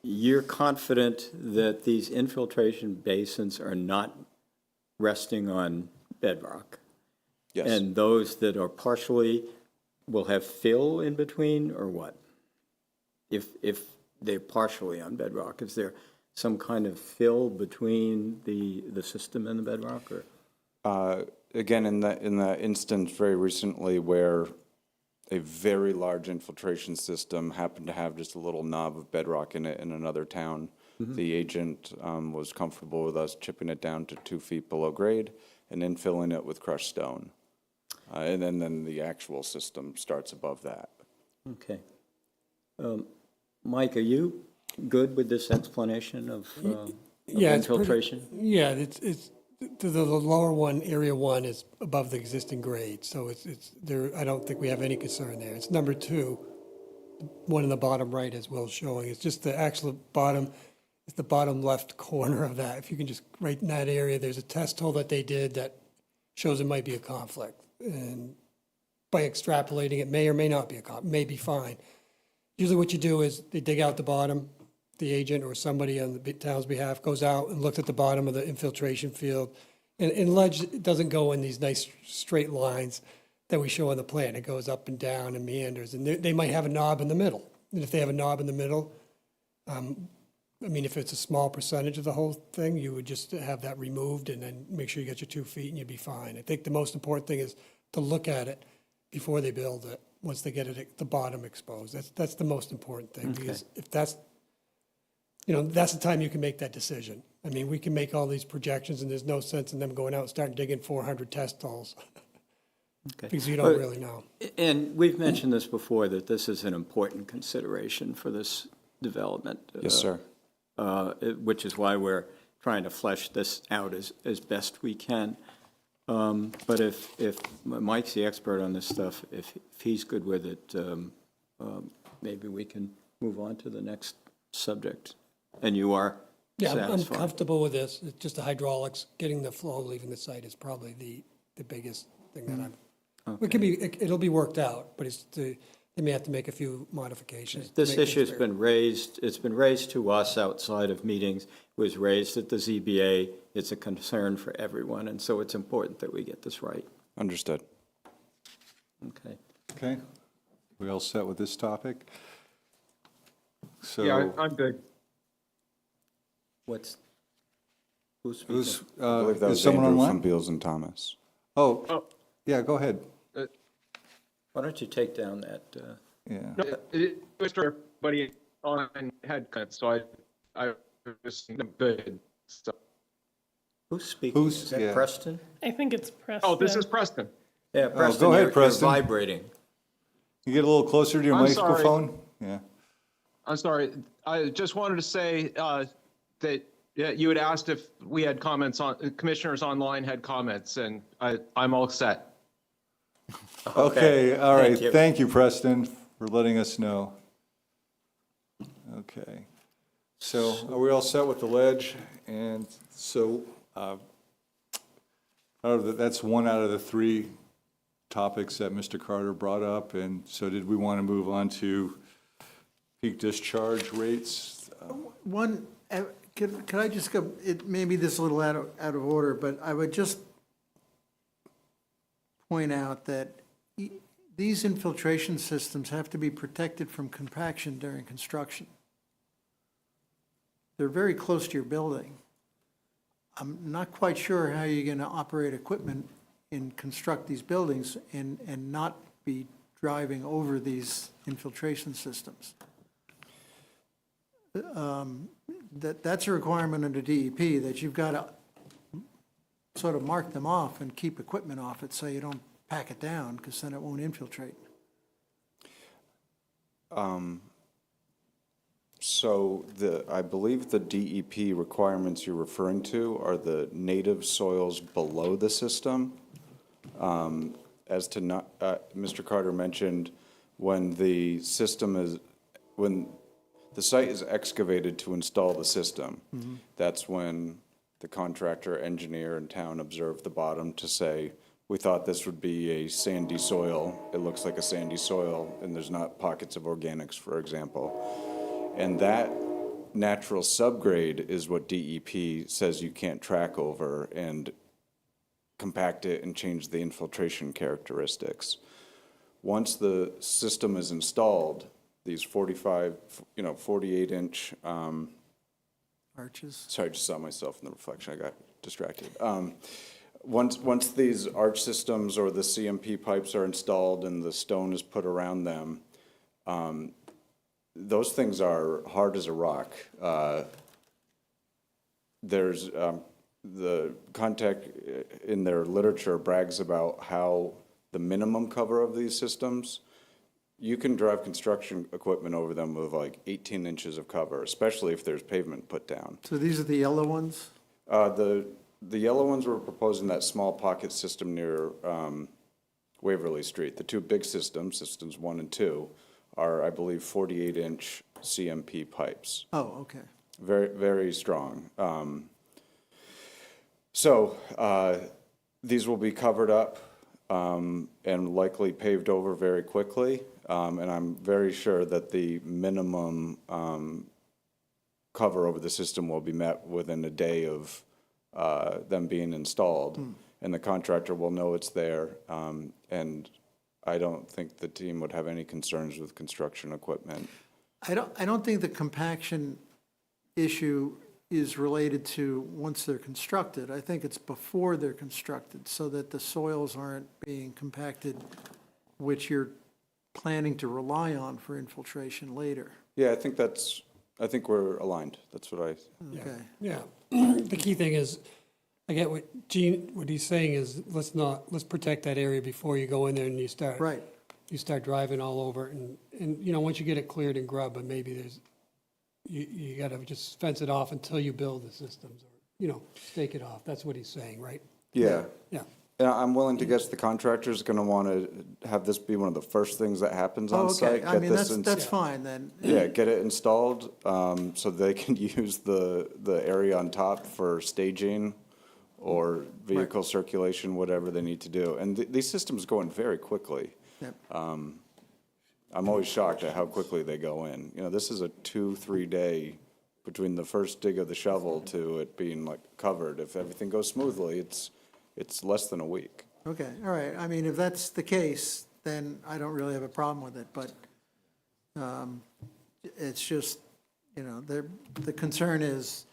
you're confident that these infiltration basins are not resting on bedrock? Yes. And those that are partially will have fill in between, or what? If they're partially on bedrock, is there some kind of fill between the system and the bedrock, or? Again, in that instance very recently where a very large infiltration system happened to have just a little knob of bedrock in it in another town, the agent was comfortable with us chipping it down to 2 feet below grade and then filling it with crushed stone. And then the actual system starts above that. Okay. Mike, are you good with this explanation of Yeah, it's pretty- infiltration? Yeah, it's, the lower one, area 1 is above the existing grade, so it's there, I don't think we have any concern there. It's number 2, one in the bottom right as Will's showing, it's just the actual bottom, it's the bottom left corner of that. If you can just, right in that area, there's a test hole that they did that shows it might be a conflict. And by extrapolating, it may or may not be a conflict, may be fine. Usually what you do is they dig out the bottom, the agent or somebody on the town's behalf goes out and looks at the bottom of the infiltration field And ledge doesn't go in these nice straight lines that we show on the plan. It goes up and down and meanders, and they might have a knob in the middle. And if they have a knob in the middle, I mean, if it's a small percentage of the whole thing, you would just have that removed and then make sure you get your 2 feet and you'd be fine. I think the most important thing is to look at it before they build it, once they get it at the bottom exposed. That's the most important thing, because if that's, that's the time you can make that decision. I mean, we can make all these projections, and there's no sense in them going out and starting digging 400 test holes, because you don't really know. And we've mentioned this before, that this is an important consideration for this development. Yes, sir. Which is why we're trying to flesh this out as best we can. But if Mike's the expert on this stuff, if he's good with it, maybe we can move on to the next subject. And you are Yeah, I'm satisfied? comfortable with this. It's just the hydraulics, getting the flow leaving the site is probably the biggest thing that it could be, it'll be worked out, but they may have to make a few modifications. to This make things issue's fair. been raised, it's been raised to us outside of meetings, it was raised at the ZBA. It's a concern for everyone, and so it's important that we get this right. Understood. Okay. Okay, we all set with this topic? So. Yeah, I'm good. Who's speaking? Who's, I believe that is was someone Andrew from online? Beals and Thomas. Oh, yeah, go ahead. Why don't you take down that, Yeah. No, Mr. Buddy on had cuts, so I was good. So. who's speaking? Who's- Is that yeah. Preston? I think it's Preston. Oh, this is Preston. Yeah, Preston, ahead, you're Preston. vibrating. You get a little closer to your I'm sorry. microphone? Yeah. I'm sorry. I just wanted to say that you had asked if we had comments on, commissioners online had comments, and I'm all set. Okay, all right. Thank you. Thank you, Preston, for letting us know. Okay. So are we all set with the ledge? And so that's one out of the three topics that Mr. Carter brought up. And so did we want to move on to peak discharge rates? One, could I just go, maybe this is a little out of order, but I would just point out that these infiltration systems have to be protected from compaction during construction. They're very close to your building. I'm not quite sure how you're going to operate equipment and construct these buildings and not be driving over these infiltration systems. That's a requirement under DEP, that you've got to sort of mark them off and keep equipment off it so you don't pack it down, because then it won't infiltrate. So I believe the DEP requirements you're referring to are the native soils below the system. As to not, Mr. Carter mentioned when the site is excavated to install the system, that's when the contractor, engineer, and town observe the bottom to say, we thought this would be a sandy soil. It looks like a sandy soil, and there's not pockets of organics, for example. And that natural subgrade is what DEP says you can't track over and compact it and change the infiltration characteristics. Once the system is installed, these 48-inch, Arches. sorry, I just saw myself in the reflection, I got distracted. Once these arch systems or the CMP pipes are installed and the stone is put around them, those things are hard as a rock. There's the contact in their literature brags about how the minimum cover of these systems, you can drive construction equipment over them with like 18 inches of cover, especially if there's pavement put down. So these are the yellow ones? The yellow ones were proposing that small pocket system near Waverly Street. The two big systems, systems 1 and 2, are, I believe, 48-inch CMP pipes. Oh, okay. Very, very strong. These will be covered up and likely paved over very quickly. And I'm very sure that the minimum cover over the system will be met within a day of them being installed, and the contractor will know it's there. And I don't think the team would have any concerns with construction equipment. I don't think the compaction issue is related to once they're constructed. I think it's before they're constructed, so that the soils aren't being compacted, which you're planning to rely on for infiltration later. Yeah, I think we're aligned. That's what I, Okay. Yeah, the key thing is, I get what what he's saying is, let's protect that area before you go in there and you start. Right. You start driving all over it and, you know, once you get it cleared and grubbed, but maybe you gotta just fence it off until you build the systems, or, you know, stake it off. That's what he's saying, right? yeah. Yeah. And I'm willing to guess the contractor's gonna wanna have this be one of the first things that happens Oh, on site. okay. I Get mean, this that's fine then. Yeah, get it installed, so they can use the area on top for staging or vehicle circulation, whatever they need to do. And these systems go in very quickly. Yep. I'm always shocked at how quickly they go in. You know, this is a 2-3 day between the first dig of the shovel to it being like covered. If everything goes smoothly, it's less than a week. Okay, all right. I mean, if that's the case, then I don't really have a problem with it, but it's just, you know, the concern is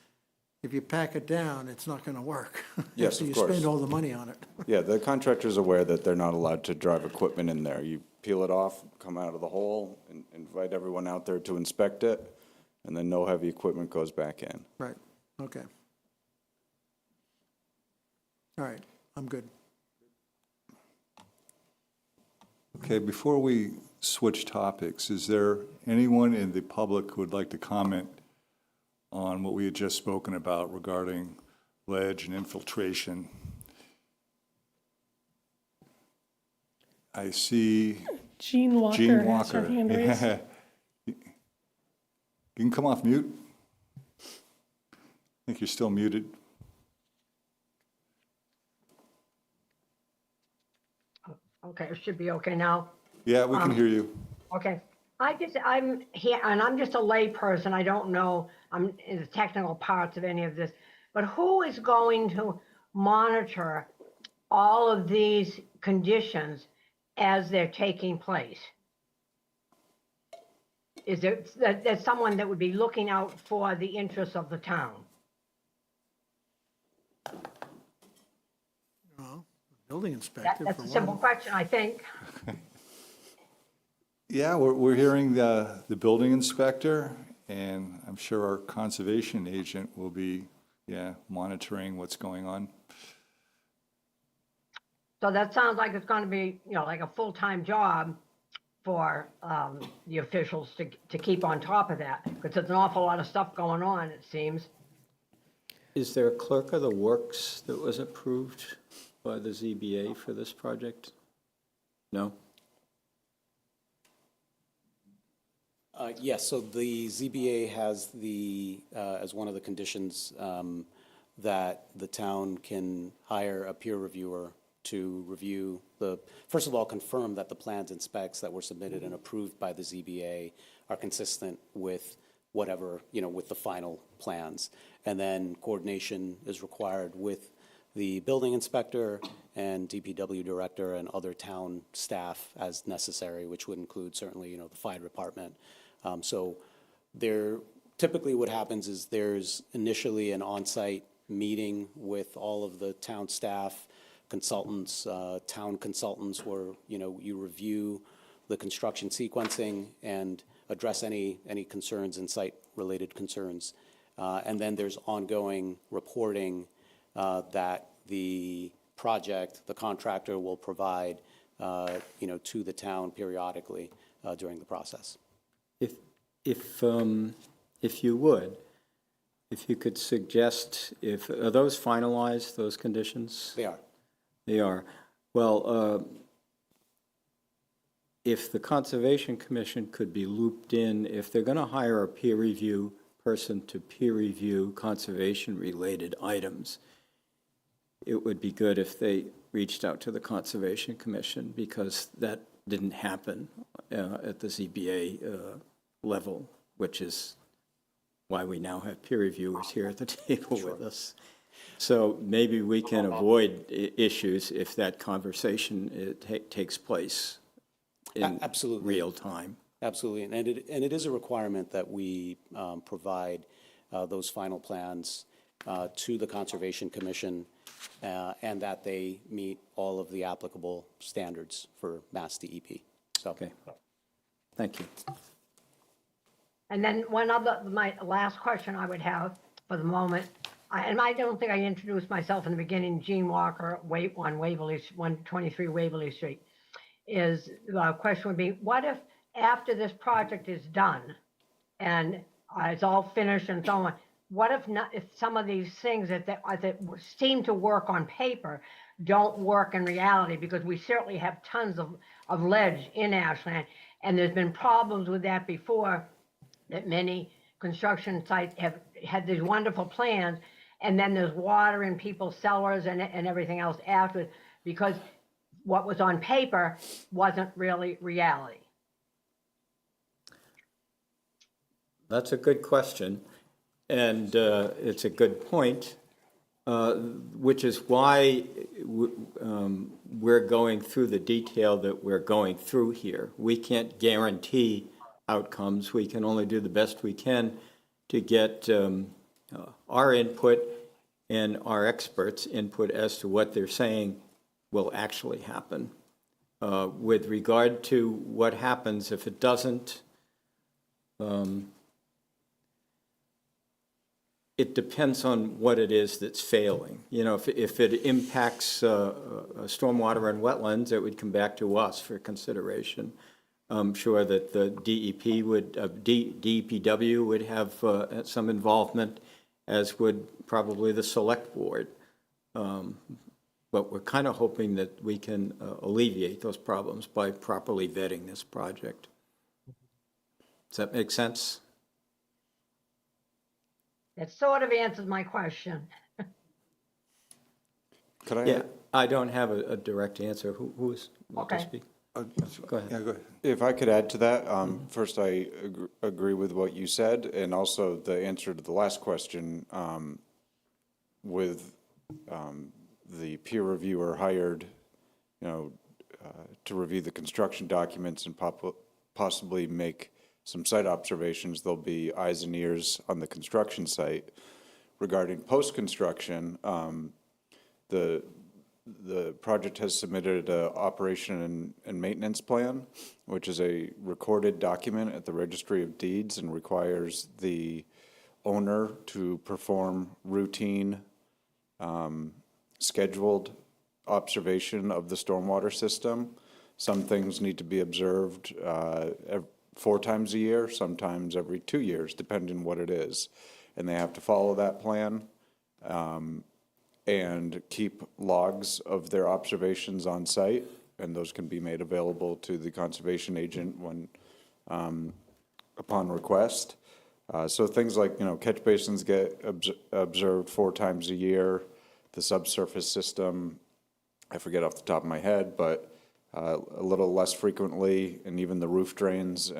if you pack it down, it's not gonna work. Yes, After of you course. spend all the money on it. Yeah, the contractor's aware that they're not allowed to drive equipment in there. You peel it off, come out of the hole, and invite everyone out there to inspect it, and then no heavy equipment goes back in. Right, okay. All right, I'm good. Okay, before we switch topics, is there anyone in the public who would like to comment on what we had just spoken about regarding ledge and infiltration? I see Gene Walker Gene has her Walker. hand raised. Yeah. You can come off mute. I think you're still muted. Okay, it should be okay now. Yeah, we can hear you. Okay. I'm here, and I'm just a lay person. I don't know, I'm in the technical parts of any of this. But who is going to monitor all of these conditions as they're taking place? Is there, there's someone that would be looking out for the interests of the town? Well, building inspector That's for a simple one. question, I think. Yeah, we're hearing the building inspector, and I'm sure our conservation agent will be, monitoring what's going on. So that sounds like it's going to be, you know, like a full-time job for the officials to keep on top of that, because there's an awful lot of stuff going on, it seems. Is there a clerk of the works that was approved by the ZBA for this project? No? Yes, so the ZBA has as one of the conditions, that the town can hire a peer reviewer to review first of all, confirm that the plans and specs that were submitted and approved by the ZBA are consistent with whatever, with the final plans. And then coordination is required with the building inspector and DPW director and other town staff as necessary, which would include certainly, the fire department. So typically what happens is there's initially an on-site meeting with all of the town staff, consultants, town consultants, where, you review the construction sequencing and address any concerns and site-related concerns. And then there's ongoing reporting that the project, the contractor will provide, to the town periodically during the process. If you would, if you could suggest, are those finalized, those conditions? They are. They are. Well, if the Conservation Commission could be looped in, if they're going to hire a peer review person to peer review conservation-related items, it would be good if they reached out to the Conservation Commission, because that didn't happen at the ZBA level, which is why we now have peer reviewers here at the table with us. So maybe we can avoid issues if that conversation takes place in Absolutely. real time. Absolutely, and it is a requirement that we provide those final plans to the Conservation Commission, and that they meet all of the applicable standards for Mass DEP. So, Okay. Thank you. And then my last question I would have for the moment, and I don't think I introduced myself in the beginning, Gene Walker, 123 Waverly Street, is, the question would be, what if after this project is done and it's all finished and so on, what if some of these things that seem to work on paper don't work in reality? Because we certainly have tons of ledge in Ashland, and there's been problems with that before, that many construction sites have had these wonderful plans, and then there's water in people's cellars and everything else afterwards, because what was on paper wasn't really reality. That's a good question, and it's a good point, which is why we're going through the detail that we're going through here. We can't guarantee outcomes. We can only do the best we can to get our input and our experts' input as to what they're saying will actually happen. With regard to what happens if it doesn't, it depends on what it is that's failing. You know, if it impacts stormwater and wetlands, it would come back to us for consideration. I'm sure that the DEP would, DEPW would have some involvement, as would probably the select board. But we're kind of hoping that we can alleviate those problems by properly vetting this project. Does that make sense? It sort of answers my question. Could I? Yeah, I don't have a direct answer. Who is want to Okay. speak? Go ahead. Yeah, go ahead. If I could add to that, first, I agree with what you said, and also the answer to the last question, with the peer reviewer hired, to review the construction documents and possibly make some site observations. There'll be eyes and ears on the construction site. Regarding post-construction, the project has submitted an operation and maintenance plan, which is a recorded document at the Registry of Deeds and requires the owner to perform routine, scheduled observation of the stormwater system. Some things need to be observed 4 times a year, sometimes every 2 years, depending on what it is. And they have to follow that plan and keep logs of their observations on site, and those can be made available to the conservation agent when upon request. So things like, catch basins get observed 4 times a year. The subsurface system, I forget off the top of my head, but a little less frequently, and even the roof drains,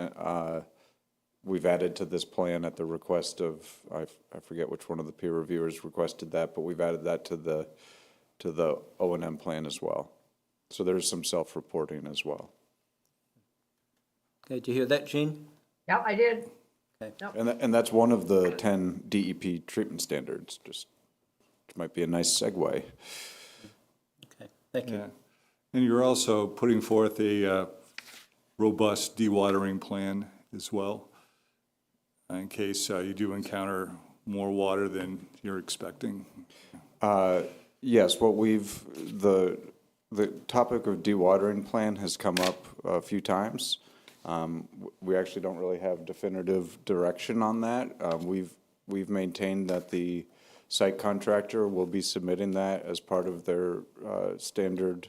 we've added to this plan at the request of, I forget which one of the peer reviewers requested that, but we've added that to the O&M plan as well. So there's some self-reporting as well. Okay, did you hear that, Gene? Yep, I did. And that's one of the 10 DEP treatment standards, just, which might be a nice segue. Okay, thank you. Yeah. And you're also putting forth a robust dewatering plan as well, in case you do encounter more water than you're expecting. Yes, the topic of dewatering plan has come up a few times. We actually don't really have definitive direction on that. We've maintained that the site contractor will be submitting that as part of their standard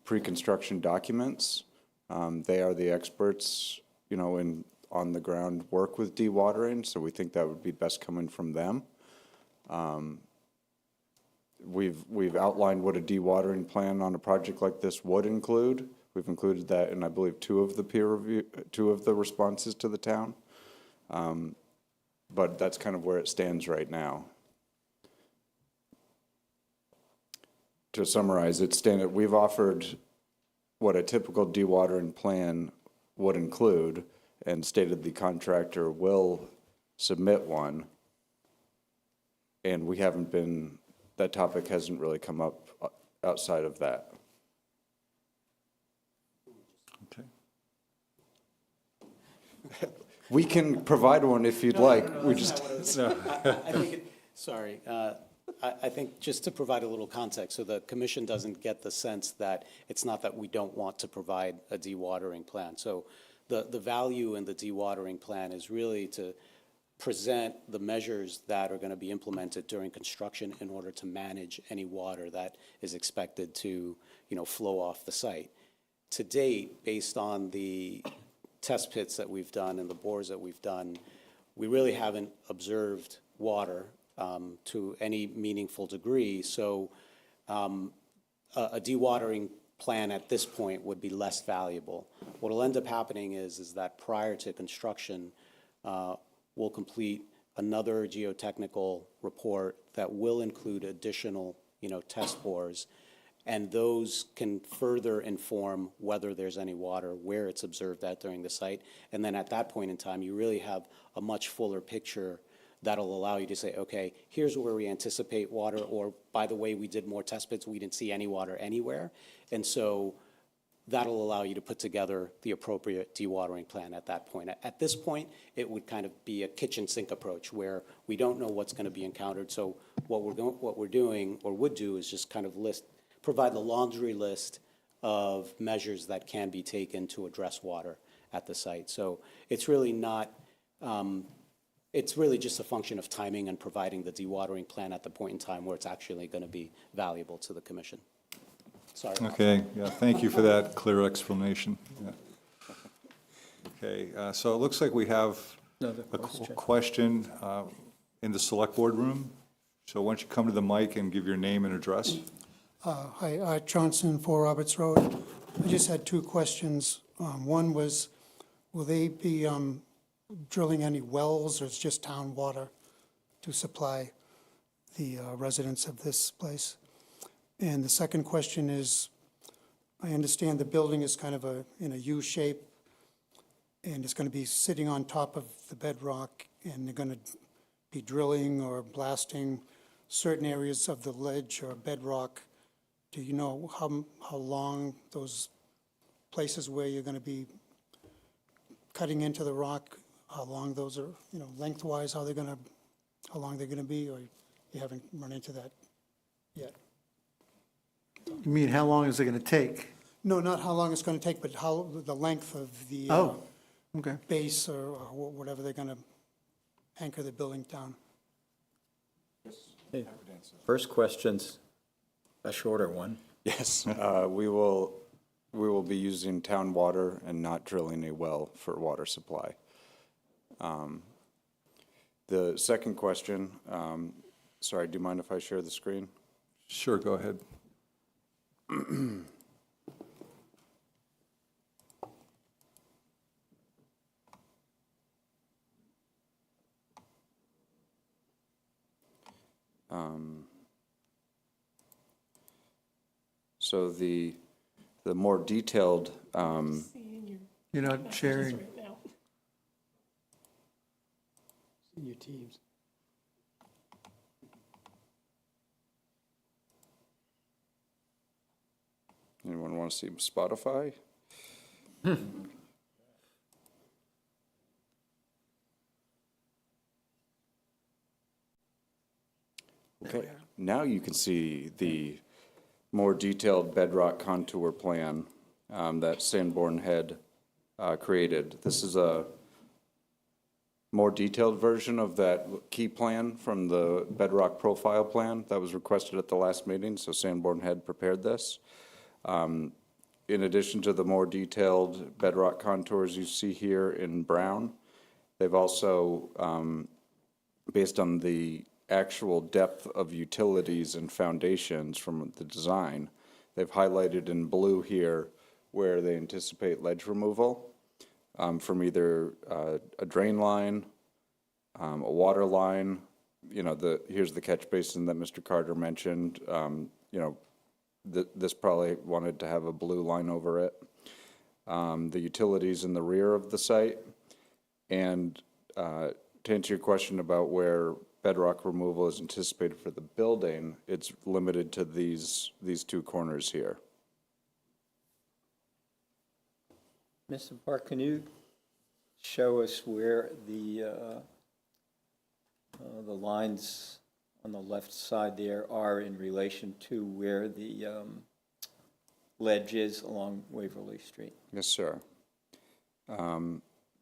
pre-construction documents. They are the experts, in on-the-ground work with dewatering, so we think that would be best coming from them. We've outlined what a dewatering plan on a project like this would include. We've included that in, I believe, 2 of the responses to the town. But that's kind of where it stands right now. to summarize, it's standard, we've offered what a typical dewatering plan would include and stated the contractor will submit one. And we haven't been, that topic hasn't really come up outside of that. Okay. We can provide one if you'd like. We just, I think, sorry, I think just to provide a little context, so the commission doesn't get the sense that it's not that we don't want to provide a dewatering plan. So the value in the dewatering plan is really to present the measures that are going to be implemented during construction in order to manage any water that is expected to, flow off the site. To date, based on the test pits that we've done and the bores that we've done, we really haven't observed water to any meaningful degree. So a dewatering plan at this point would be less valuable. What will end up happening is that prior to construction, we'll complete another geotechnical report that will include additional, test bores, and those can further inform whether there's any water, where it's observed at during the site, and then at that point in time, you really have a much fuller picture that'll allow you to say, okay, here's where we anticipate water, or by the way, we did more test pits, we didn't see any water anywhere. And so that'll allow you to put together the appropriate dewatering plan at that point. At this point, it would kind of be a kitchen sink approach where we don't know what's going to be encountered. So what we're doing or would do is just kind of provide the laundry list of measures that can be taken to address water at the site. So it's really not, it's really just a function of timing and providing the dewatering plan at the point in time where it's actually going to be valuable to the commission. Sorry. Okay, yeah, thank you for that clear explanation. Yeah. Okay, so it looks like we have a question in the select board room. So why don't you come to the mic and give your name and address? Hi, Art Johnson, 4 Roberts Road. I just had 2 questions. One was, will they be drilling any wells, or it's just town water to supply the residents of this place? And the second question is, I understand the building is kind of in a U shape, and it's going to be sitting on top of the bedrock, and they're going to be drilling or blasting certain areas of the ledge or bedrock. Do you know how long those places where you're going to be cutting into the rock, how long those are, lengthwise, how long they're going to be, or you haven't run into that yet? You mean, how long is it going to take? No, not how long it's going to take, but how, the length of the Okay. base or whatever they're going to anchor the building down. First question's a shorter one. yes, we will be using town water and not drilling a well for water supply. The second question, sorry, do you mind if I share the screen? Sure, go ahead. So the more detailed, Seeing You're not your sharing. right now. In your teams. anyone want to see Spotify? Okay, now you can see the more detailed bedrock contour plan that Sanborn had created. This is a more detailed version of that key plan from the bedrock profile plan that was requested at the last meeting, so Sanborn had prepared this. In addition to the more detailed bedrock contours you see here in brown, they've also, based on the actual depth of utilities and foundations from the design, they've highlighted in blue here where they anticipate ledge removal from either a drain line, a water line, here's the catch basin that Mr. Carter mentioned, this probably wanted to have a blue line over it. The utilities in the rear of the site. And to answer your question about where bedrock removal is anticipated for the building, it's limited to these two corners here. Mr. Park, can you show us where the lines on the left side there are in relation to where the ledge is along Waverly Street? Yes, sir.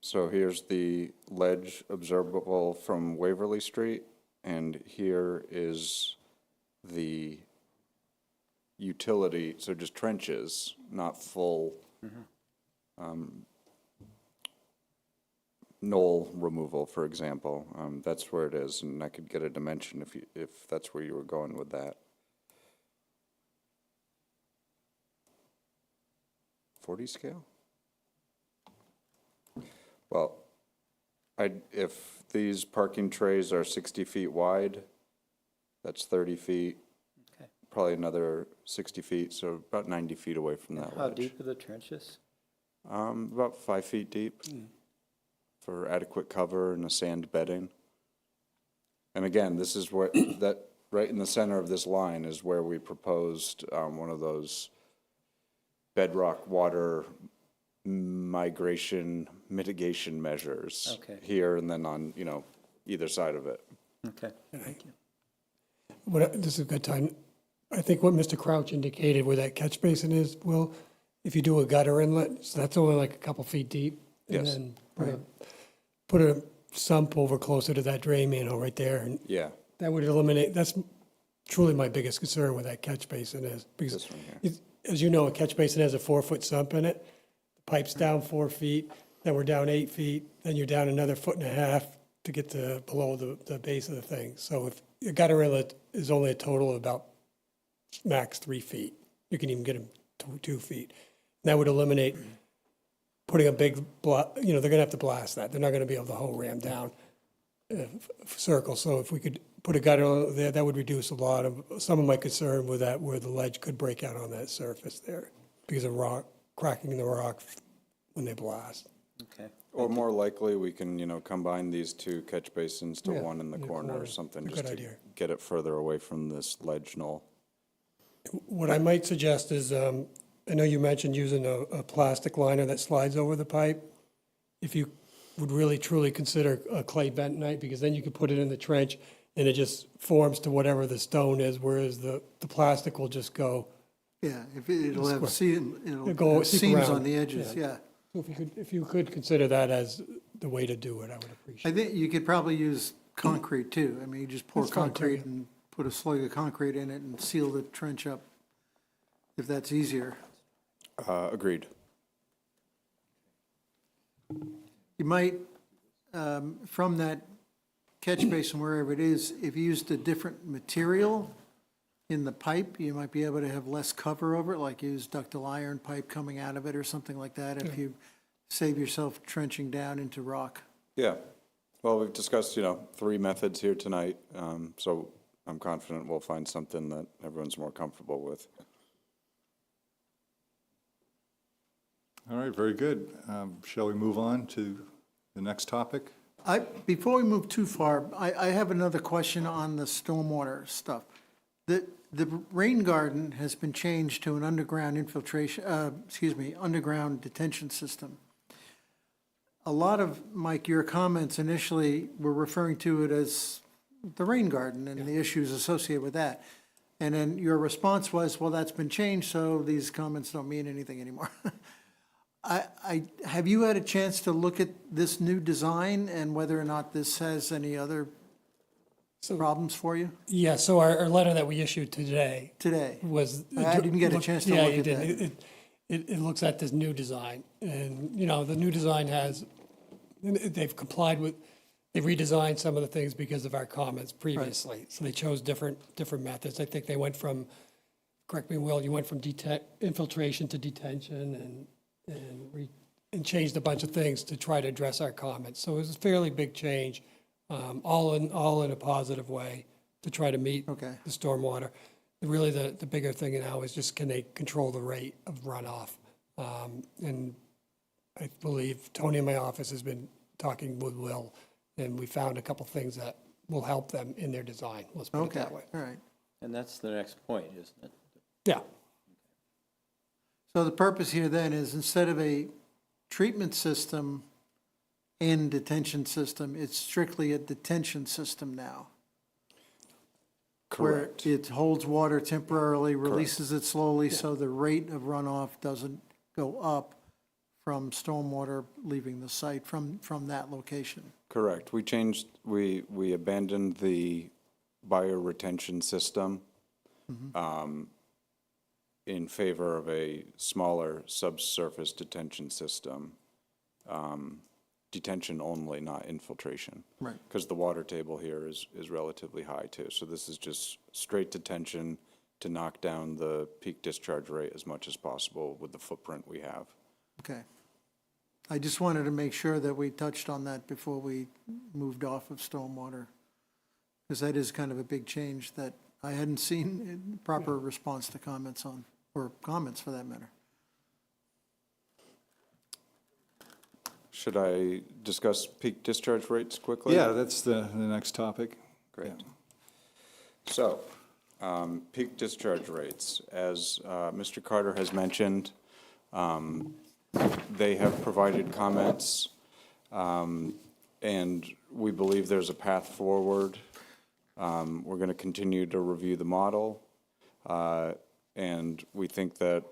So here's the ledge observable from Waverly Street, and here is the utility, so just trenches, not full knoll removal, for example. That's where it is, and I could get a dimension if that's where you were going with that. 40 scale? Well, if these parking trays are 60 feet wide, that's 30 feet, Okay. probably another 60 feet, so about 90 feet away from that How ledge. deep are the trenches? About 5 feet deep for adequate cover and a sand bedding. And again, this is where, that, right in the center of this line is where we proposed one of those bedrock water migration mitigation measures. Okay. Here and then on, either side of it. Okay, thank you. This is a good time. I think what Mr. Crouch indicated where that catch basin is, Will, if you do a gutter inlet, so that's only like a couple feet deep. Yes. And then put a sump over closer to that drain manhole right there, and Yeah, that would eliminate, that's truly my biggest concern with that catch basin is, because this one here. as you know, a catch basin has a 4-foot sump in it. The pipe's down 4 feet, then we're down 8 feet, then you're down another 1.5 feet to get to below the base of the thing. So if a gutter inlet is only a total of about max 3 feet, you can even get them to 2 feet. That would eliminate putting a big, they're gonna have to blast that. They're not gonna be able to whole ram down circle. So if we could put a gutter there, that would reduce a lot of, some of my concern with that, where the ledge could break out on that surface there because of rock, cracking in the rock when they blast. Okay. Or more likely, we can, combine these two catch basins to Yeah, one in the in the corner or corner. something, A just good to idea. get it further away from this ledge knoll. What I might suggest is, I know you mentioned using a plastic liner that slides over the pipe. If you would really truly consider a clay bentonite, because then you could put it in the trench and it just forms to whatever the stone is, whereas the plastic will just go. Yeah, it'll have It'll go have seep seams around, on the edges, yeah. yeah. So if you could consider that as the way to do it, I would I appreciate it. think you could probably use concrete too. I mean, you just pour That's fine, too, concrete yeah. and put a slug of concrete in it and seal the trench up, if that's easier. Agreed. You might, from that catch basin, wherever it is, if you used a different material in the pipe, you might be able to have less cover over it, like use ductile iron pipe coming out of it or something like that, if you save yourself trenching down into rock. Yeah. Well, we've discussed, 3 methods here tonight, so I'm confident we'll find something that everyone's more comfortable with. All right, very good. Shall we move on to the next topic? Before we move too far, I have another question on the stormwater stuff. The rain garden has been changed to an underground underground detention system. A lot of, Mike, your comments initially were referring to it as the rain garden and the issues associated with that. And then your response was, well, that's been changed, so these comments don't mean anything anymore. Have you had a chance to look at this new design and whether or not this has any other problems for you Yeah, so our letter that we issued today today? was. I didn't get a chance to look at that. Yeah, it looks at this new design, and, the new design they've complied with, they redesigned some of the things because of our comments previously. So they chose different methods. I think they went from, correct me, Will, you went from infiltration to detention and changed a bunch of things to try to address our comments. So it was a fairly big change, all in a positive way to try to meet Okay. the stormwater. really the bigger thing now is just can they control the rate of runoff? And I believe Tony in my office has been talking with Will, and we found a couple things that will help them in their design, let's put it Okay, that way. all right. And that's the next point, isn't it? Yeah, So the purpose here then is instead of a treatment system and detention system, it's strictly a detention system now. Correct. Where it holds water temporarily, releases it slowly, so the rate of runoff doesn't go up from stormwater leaving the site from that location. Correct. We abandoned the bioretention system in favor of a smaller subsurface detention system. Detention only, not infiltration. Right. Because the water table here is relatively high too. So this is just straight detention to knock down the peak discharge rate as much as possible with the footprint we have. Okay. I just wanted to make sure that we touched on that before we moved off of stormwater, because that is kind of a big change that I hadn't seen proper response to comments on, or comments for that matter. Should I discuss peak discharge rates quickly? Yeah, that's the next topic. Great. So, peak discharge rates, as Mr. Carter has mentioned, they have provided comments, and we believe there's a path forward. We're going to continue to review the model, and we think that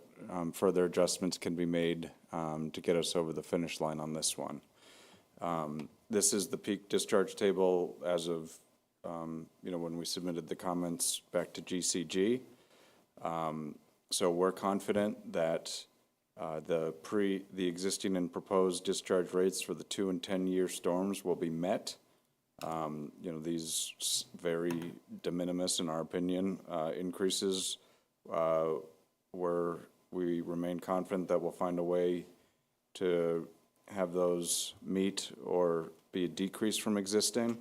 further adjustments can be made to get us over the finish line on this one. This is the peak discharge table as of, when we submitted the comments back to GCG. So we're confident that the existing and proposed discharge rates for the 2 and 10-year storms will be met. These very de minimis, in our opinion, increases where we remain confident that we'll find a way to have those meet or be a decrease from existing.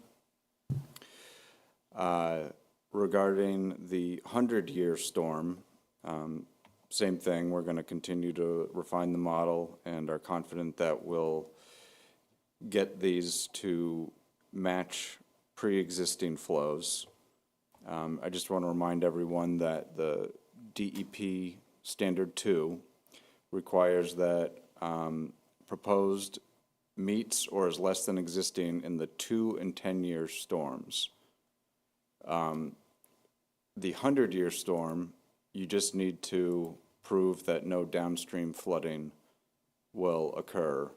Regarding the 100-year storm, same thing, we're going to continue to refine the model and are confident that we'll get these to match pre-existing flows. I just want to remind everyone that the DEP Standard 2 requires that proposed meets or is less than existing in the 2 and 10-year storms. The 100-year storm, you just need to prove that no downstream flooding will occur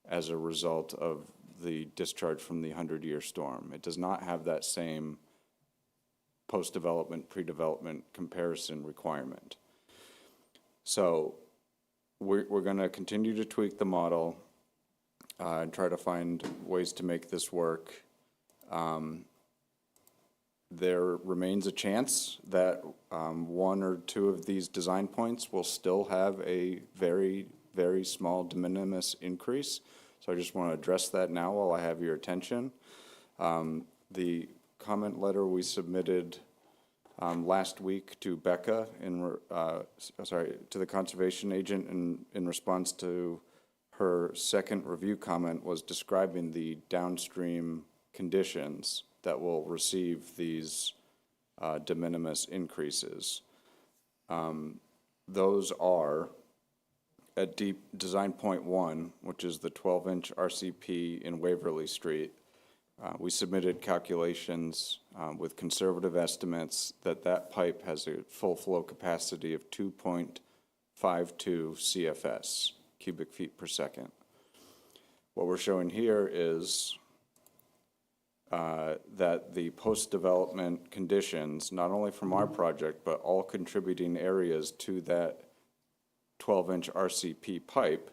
as a result of the discharge from the 100-year storm. It does not have that same post-development, pre-development comparison requirement. So we're going to continue to tweak the model and try to find ways to make this work. There remains a chance that 1 or 2 of these design points will still have a very, very small de minimis increase. So I just want to address that now while I have your attention. The comment letter we submitted last week to Becca, to the conservation agent in response to her second review comment was describing the downstream conditions that will receive these de minimis increases. Those are at design point 1, which is the 12-inch RCP in Waverly Street. We submitted calculations with conservative estimates that pipe has a full flow capacity of 2.52 CFS, cubic feet per second. What we're showing here is that the post-development conditions, not only from our project, but all contributing areas to that 12-inch RCP pipe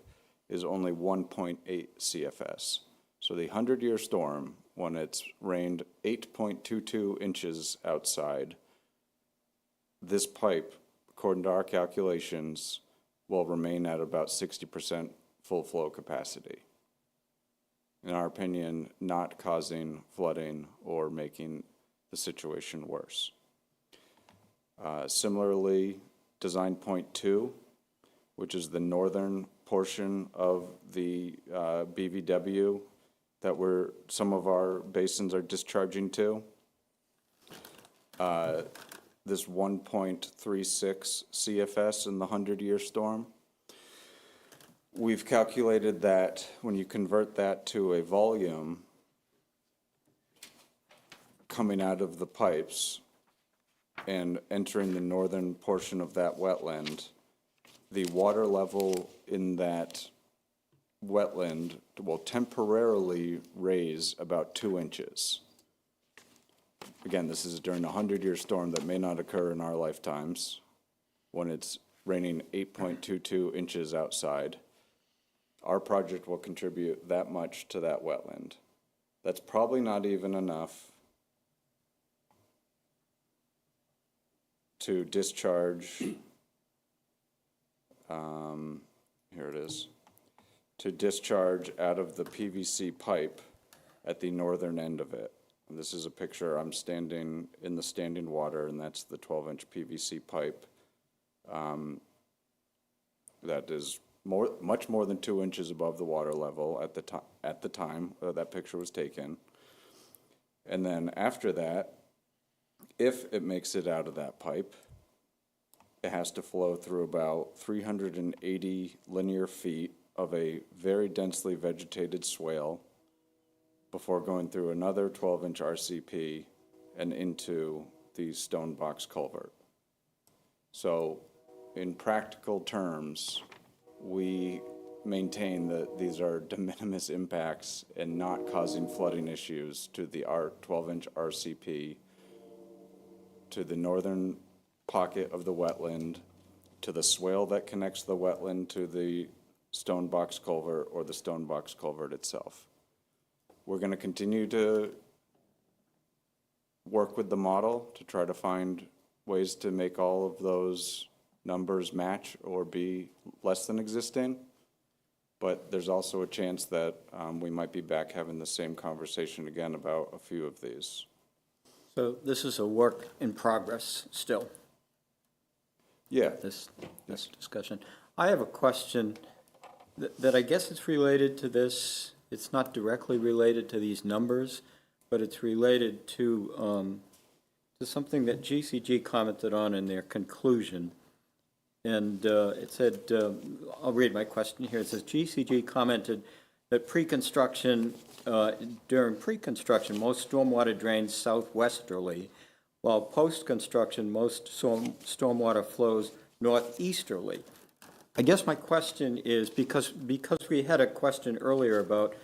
is only 1.8 CFS. So the 100-year storm, when it's rained 8.22 inches outside, this pipe, according to our calculations, will remain at about 60% full flow capacity. In our opinion, not causing flooding or making the situation worse. Similarly, design point 2, which is the northern portion of the BVW that some of our basins are discharging to. This 1.36 CFS in the 100-year storm. We've calculated that when you convert that to a volume coming out of the pipes and entering the northern portion of that wetland, the water level in that wetland will temporarily raise about 2 inches. Again, this is during a 100-year storm that may not occur in our lifetimes when it's raining 8.22 inches outside. Our project will contribute that much to that wetland. That's probably not even enough to discharge, here it is, to discharge out of the PVC pipe at the northern end of it. And this is a picture, I'm standing in the standing water, and that's the 12-inch PVC pipe. That is much more than 2 inches above the water level at the time that picture was taken. And then after that, if it makes it out of that pipe, it has to flow through about 380 linear feet of a very densely vegetated swale before going through another 12-inch RCP and into the stone box culvert. So in practical terms, we maintain that these are de minimis impacts and not causing flooding issues to the 12-inch RCP, to the northern pocket of the wetland, to the swale that connects the wetland to the stone box culvert or the stone box culvert itself. We're going to continue to work with the model to try to find ways to make all of those numbers match or be less than existing. But there's also a chance that we might be back having the same conversation again about a few of these. So this is a work in progress still, Yeah. this discussion. I have a question that I guess it's related to this. It's not directly related to these numbers, but it's related to something that GCG commented on in their conclusion. And it said, I'll read my question here. It says, GCG commented that during pre-construction, most stormwater drains southwesterly, while post-construction, most stormwater flows northeasterly. I guess my question is, because we had a question earlier about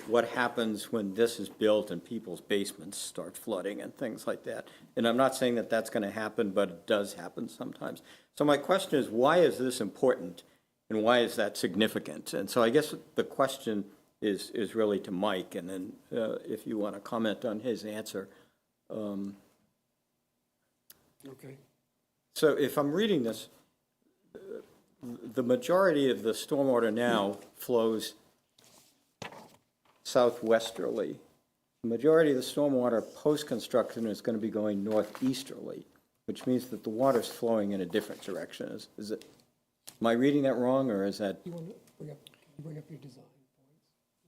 what happens when this is built and people's basements start flooding and things like that. And I'm not saying that that's going to happen, but it does happen sometimes. So my question is, why is this important and why is that significant? And so I guess the question is really to Mike, and then if you want to comment on his answer. Okay. So if I'm reading this, the majority of the stormwater now flows southwesterly. The majority of the stormwater post-construction is going to be going northeasterly, which means that the water's flowing in a different direction. Is it? Am I reading that wrong, or is that? You want to bring up your design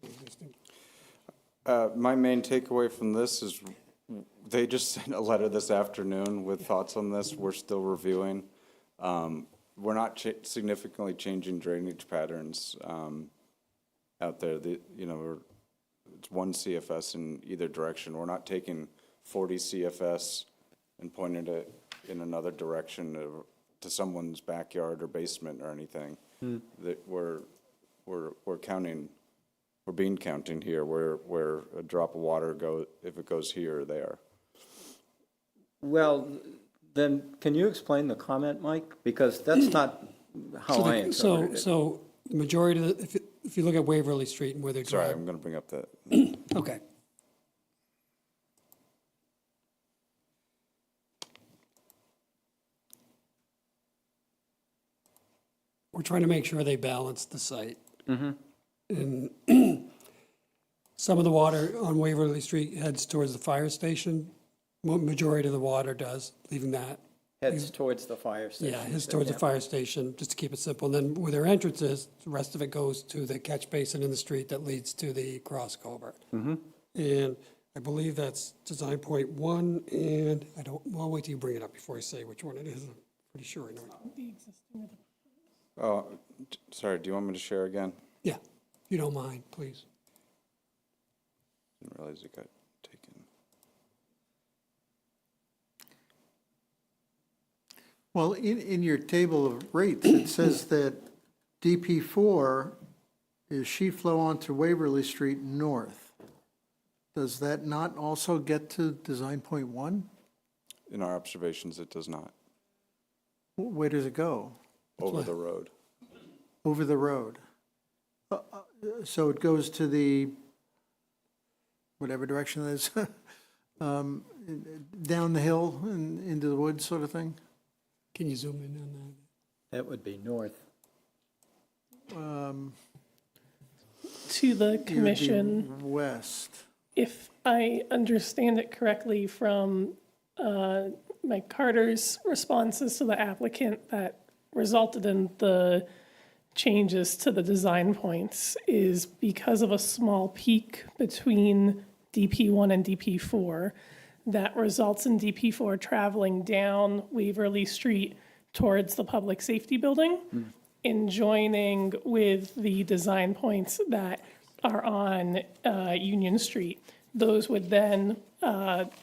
points? Existing. My main takeaway from this is they just sent a letter this afternoon with thoughts on this. We're still reviewing. We're not significantly changing drainage patterns out there. It's 1 CFS in either direction. We're not taking 40 CFS and pointing it in another direction to someone's backyard or basement or anything. That we're counting. We're bean counting here, where a drop of water if it goes here or there. Well, then can you explain the comment, Mike? Because that's not how I interpret it. So the majority of if you look at Waverly Street and where they're Sorry, driving. I'm going to bring up that. Okay. We're trying to make sure they balance the site. And some of the water on Waverly Street heads towards the fire station. Majority of the water does, leaving that Heads towards the fire station. Yeah, it's towards the fire station, just to keep it simple. And then where their entrance is, the rest of it goes to the catch basin in the street that leads to the cross culvert. And I believe that's design point 1, and well, I'll wait till you bring it up before I say which one it is. I'm pretty sure I know. Oh, sorry, do you want me to share again? Yeah, if you don't mind, please. Didn't realize it got taken. Well, in your table of rates, it says that DP4 is sheet flow onto Waverly Street North. Does that not also get to design point 1? In our observations, it does not. Where does it go? Over the road. Over the road. So it goes to the, whatever direction it is, down the hill and into the woods sort of thing? Can you zoom in on that? That would be north. To the It would be commission, west. if I understand it correctly from Mike Carter's responses to the applicant that resulted in the changes to the design points is because of a small peak between DP1 and DP4 that results in DP4 traveling down Waverly Street towards the public safety building and joining with the design points that are on Union Street. Those would then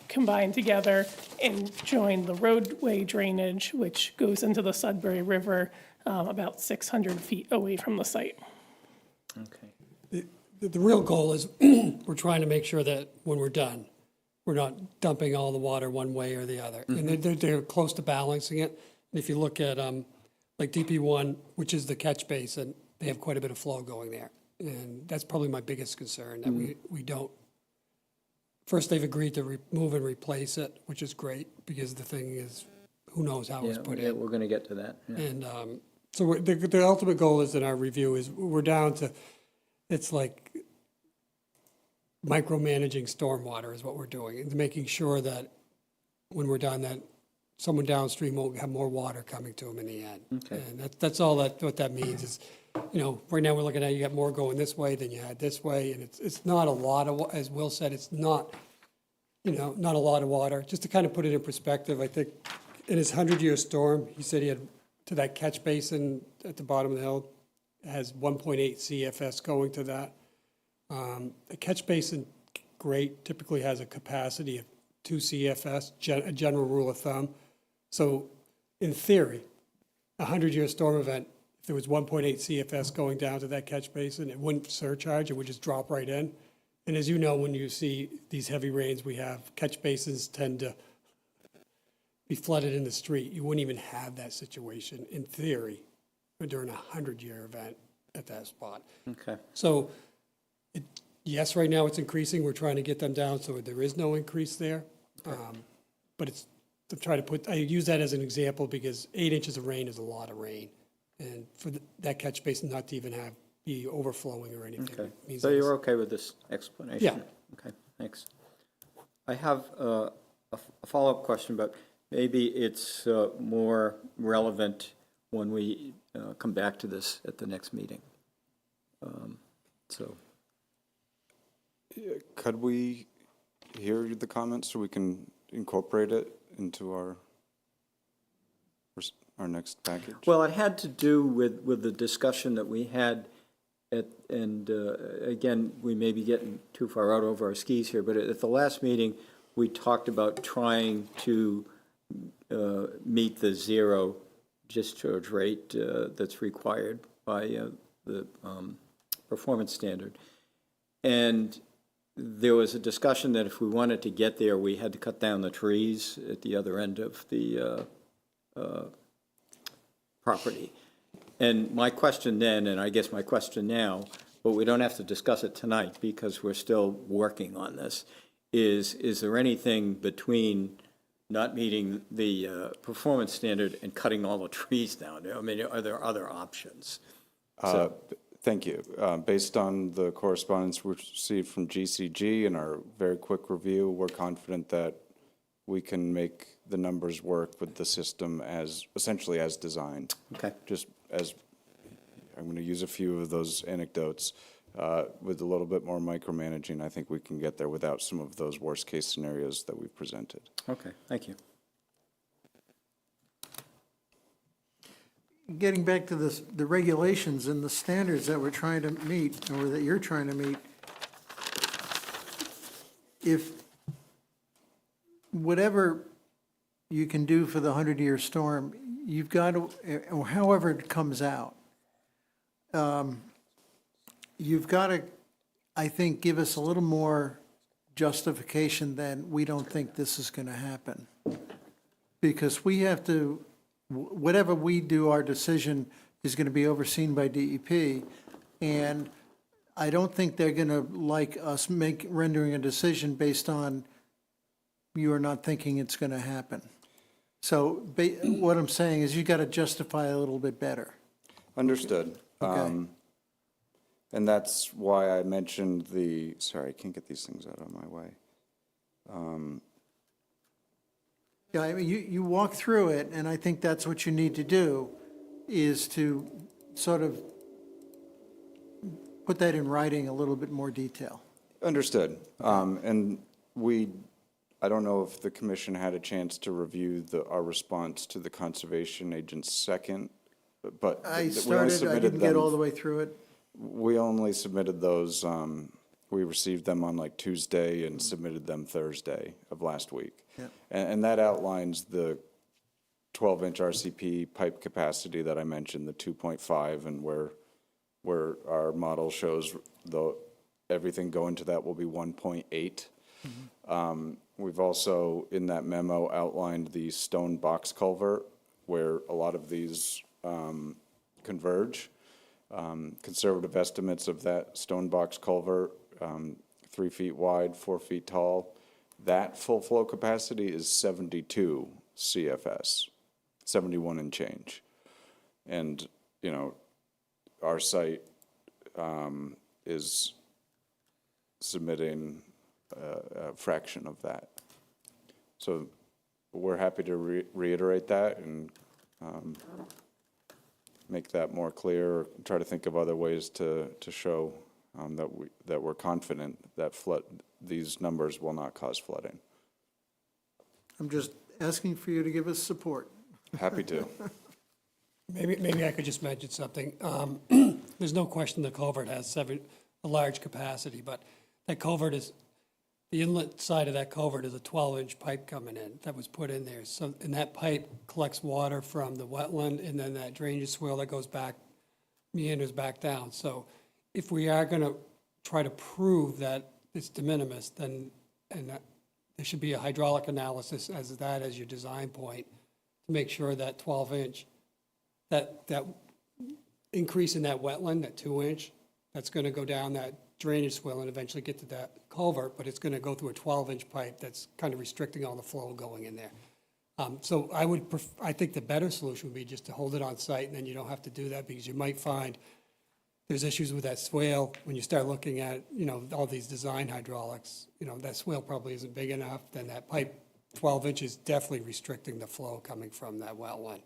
combine together and join the roadway drainage, which goes into the Sudbury River about 600 feet away from the site. Okay. The real goal is, we're trying to make sure that when we're done, we're not dumping all the water one way or the other. And they're close to balancing it. And if you look at, like DP1, which is the catch basin, they have quite a bit of flow going there. And that's probably my biggest concern, that we don't. First, they've agreed to remove and replace it, which is great, because the thing is, who knows how it was put in. We're going to get to that. Yeah. And so the ultimate goal is in our review is we're down to, it's like micromanaging stormwater is what we're doing, and making sure that when we're done, that someone downstream won't have more water coming to them in the end. Okay. And that's all what that means is, right now we're looking at, you got more going this way than you had this way, and it's not a lot of, as Will said, it's not, not a lot of water. Just to kind of put it in perspective, I think in his 100-year storm, he said he had, to that catch basin at the bottom of the hill, has 1.8 CFS going to that. A catch basin grate typically has a capacity of 2 CFS, a general rule of thumb. So in theory, a 100-year storm event, if there was 1.8 CFS going down to that catch basin, it wouldn't surcharge, it would just drop right in. And as you know, when you see these heavy rains we have, catch basins tend to be flooded in the street. You wouldn't even have that situation in theory during a 100-year event at that spot. Okay. So, yes, right now it's increasing. We're trying to get them down so there is no increase there. But it's to try to I use that as an example because 8 inches of rain is a lot of rain. And for that catch basin not to even be overflowing or anything. Okay. means So that you're okay with this explanation? Yeah. Okay, thanks. I have a follow-up question, but maybe it's more relevant when we come back to this at the next meeting. So, Could we hear the comments so we can incorporate it into our next package? well, it had to do with the discussion that we had and again, we may be getting too far out over our skis here, but at the last meeting, we talked about trying to meet the zero discharge rate that's required by the performance standard. And there was a discussion that if we wanted to get there, we had to cut down the trees at the other end of the property. And my question then, and I guess my question now, but we don't have to discuss it tonight because we're still working on this, is there anything between not meeting the performance standard and cutting all the trees down? I mean, are there other options? Thank you. Based on the correspondence we received from GCG and our very quick review, we're confident that we can make the numbers work with the system as, essentially as designed. Okay. Just as, I'm going to use a few of those anecdotes. With a little bit more micromanaging, I think we can get there without some of those worst-case scenarios that we've presented. Okay, thank you. Getting back to this, the regulations and the standards that we're trying to meet, or that you're trying to meet, if whatever you can do for the 100-year storm, you've got to, or however it comes out, you've got to, I think, give us a little more justification than we don't think this is going to happen. Because we have to, whatever we do, our decision is going to be overseen by DEP. And I don't think they're going to like us rendering a decision based on you are not thinking it's going to happen. So what I'm saying is you got to justify a little bit better. Understood. Okay. And that's why I mentioned sorry, I can't get these things out of my way. Yeah, I mean, you walk through it, and I think that's what you need to do, is to sort of put that in writing a little bit more detail. Understood. And I don't know if the commission had a chance to review our response to the conservation agent's second, but I we only started, I submitted didn't get them. all the way through it. We only submitted those, we received them on like Tuesday and submitted them Thursday of last week. Yeah. And that outlines the 12-inch RCP pipe capacity that I mentioned, the 2.5, and where our model shows everything going to that will be 1.8. We've also, in that memo, outlined the stone box culvert where a lot of these converge. Conservative estimates of that stone box culvert, 3 feet wide, 4 feet tall, that full flow capacity is 72 CFS, 71 and change. And, our site is submitting a fraction of that. So we're happy to reiterate that and make that more clear, or try to think of other ways to show that we're confident that these numbers will not cause flooding. I'm just asking for you to give us support. Happy to. Maybe I could just mention something. There's no question the culvert has a large capacity, but that culvert the inlet side of that culvert is a 12-inch pipe coming in that was put in there. So, and that pipe collects water from the wetland, and then that drainage swale that goes back, meanders back down. So if we are going to try to prove that it's de minimis, then, there should be a hydraulic analysis as your design point to make sure that 12-inch, that increase in that wetland, that 2-inch, that's going to go down that drainage swale and eventually get to that culvert, but it's going to go through a 12-inch pipe that's kind of restricting all the flow going in there. So I think the better solution would be just to hold it on site, and then you don't have to do that, because you might find there's issues with that swale when you start looking at, all these design hydraulics. That swale probably isn't big enough, then that pipe, 12 inches, definitely restricting the flow coming from that wetland.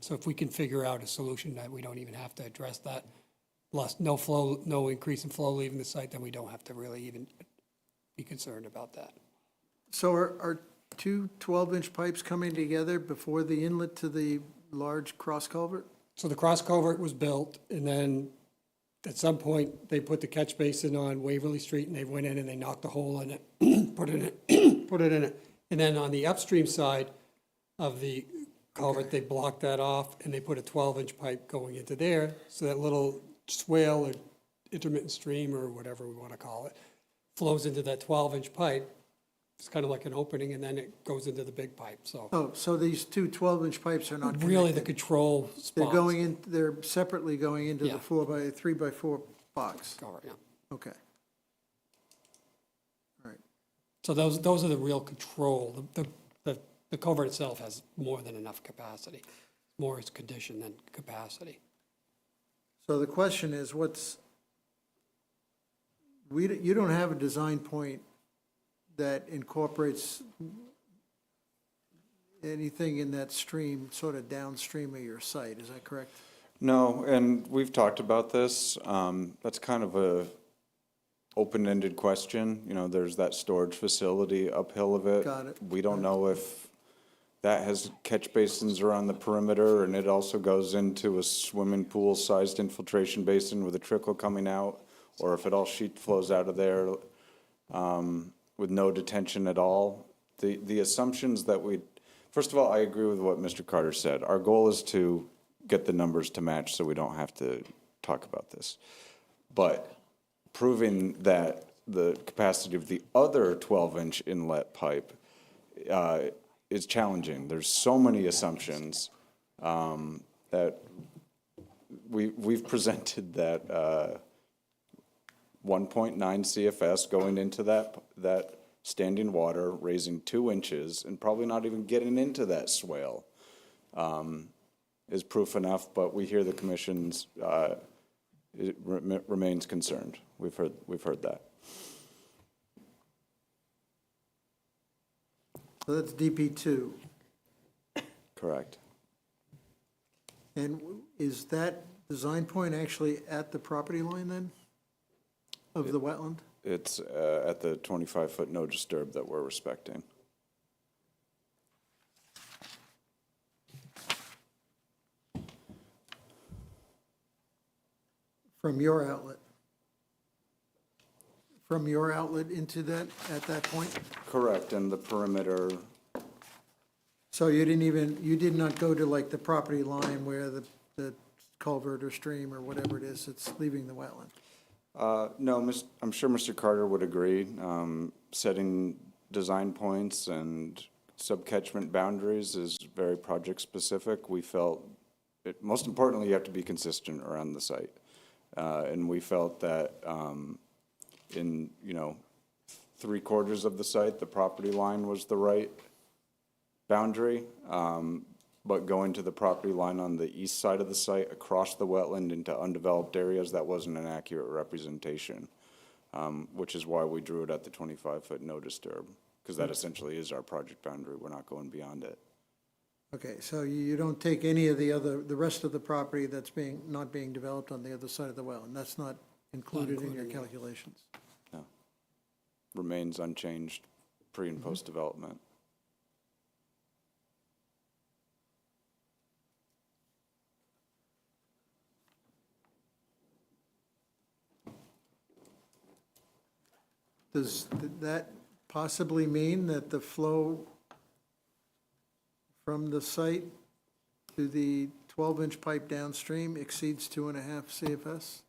So if we can figure out a solution that we don't even have to address that, plus no increase in flow leaving the site, then we don't have to really even be concerned about that. So are two 12-inch pipes coming together before the inlet to the large cross culvert? So the cross culvert was built, and then at some point, they put the catch basin on Waverly Street, and they went in and they knocked a hole in it, put it in it. And then on the upstream side of the culvert, they blocked that off, and they put a 12-inch pipe going into there, so that little swale or intermittent stream, or whatever we want to call it, flows into that 12-inch pipe. It's kind of like an opening, and then it goes into the big pipe, so. Oh, so these two 12-inch pipes are not connected? Really, the control spots. They're separately going into Yeah. the 3x4 box? Culvert, yeah. Okay. All right. So those are the real control. The culvert itself has more than enough capacity. More is condition than capacity. So the question is, you don't have a design point that incorporates anything in that stream sort of downstream of your site, is that correct? No, and we've talked about this. That's kind of a open-ended question. You know, there's that storage facility uphill of it. Got it. We don't know if that has catch basins around the perimeter, and it also goes into a swimming pool-sized infiltration basin with a trickle coming out, or if it all sheet flows out of there with no detention at all. The assumptions that first of all, I agree with what Mr. Carter said. Our goal is to get the numbers to match so we don't have to talk about this. But proving that the capacity of the other 12-inch inlet pipe is challenging. There's so many assumptions that we've presented that 1.9 CFS going into that standing water, raising 2 inches, and probably not even getting into that swale is proof enough, but we hear the commission's remains concerned. We've heard that. So that's DP2. Correct. And is that design point actually at the property line then, of the wetland? It's at the 25-foot no disturb that we're respecting. From your outlet? From your outlet into that, at that point? Correct, and the perimeter, So you did not go to like the property line where the culvert or stream or whatever it is that's leaving the wetland? no, I'm sure Mr. Carter would agree. Setting design points and subcatchment boundaries is very project-specific. We felt, most importantly, you have to be consistent around the site. And we felt that in, 3/4 of the site, the property line was the right boundary. But going to the property line on the east side of the site, across the wetland into undeveloped areas, that wasn't an accurate representation, which is why we drew it at the 25-foot no disturb, because that essentially is our project boundary. We're not going beyond it. Okay, so you don't take any of the rest of the property that's not being developed on the other side of the well, and that's not included in your calculations? No. Remains unchanged pre and post development. Does that possibly mean that the flow from the site to the 12-inch pipe downstream exceeds 2.5 CFS?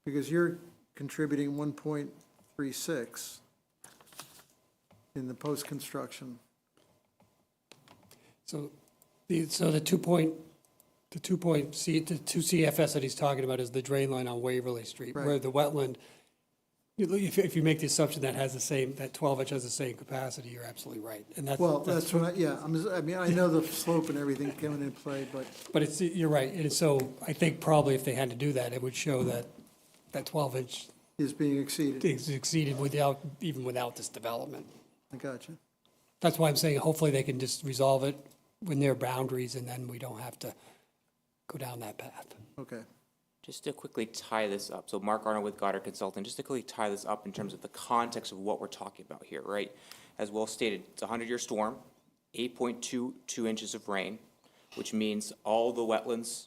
Because you're contributing 1.36 in the post-construction. So the 2 CFS that he's talking about is the drain line on Waverly Street, where Right. the wetland, if you make the assumption that 12-inch has the same capacity, you're absolutely right. And Well, that's what I know the slope and everything coming into play, but But you're right. And so I think probably if they had to do that, it would show that 12-inch is being exceeded. is exceeded even without this development. I got you. That's why I'm saying hopefully they can just resolve it within their boundaries, and then we don't have to go down that path. Okay. Just to quickly tie this up, so Mark Arnold with Goddard Consulting, just to quickly tie this up in terms of the context of what we're talking about here, right? As well stated, it's a 100-year storm, 8.22 inches of rain, which means all the wetlands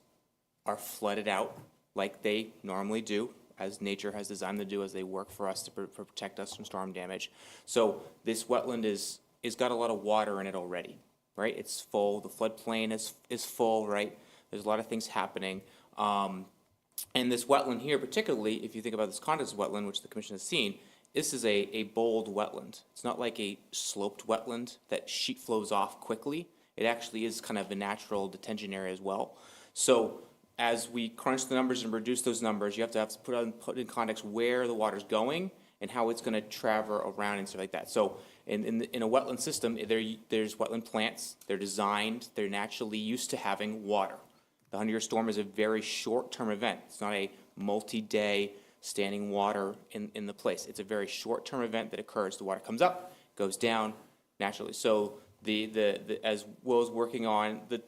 are flooded out like they normally do, as nature has designed them to do, as they work for us to protect us from storm damage. So this wetland is got a lot of water in it already, right? It's full, the floodplain is full, right? There's a lot of things happening. And this wetland here, particularly, if you think about this context of wetland, which the commission has seen, this is a bold wetland. It's not like a sloped wetland that sheet flows off quickly. It actually is kind of a natural detention area as well. So as we crunch the numbers and reduce those numbers, you have to put in context where the water's going and how it's going to travel around and stuff like that. So in a wetland system, there's wetland plants. They're designed. They're naturally used to having water. The 100-year storm is a very short-term event. It's not a multi-day standing water in the place. It's a very short-term event that occurs. The water comes up, goes down naturally. So as Will's working on the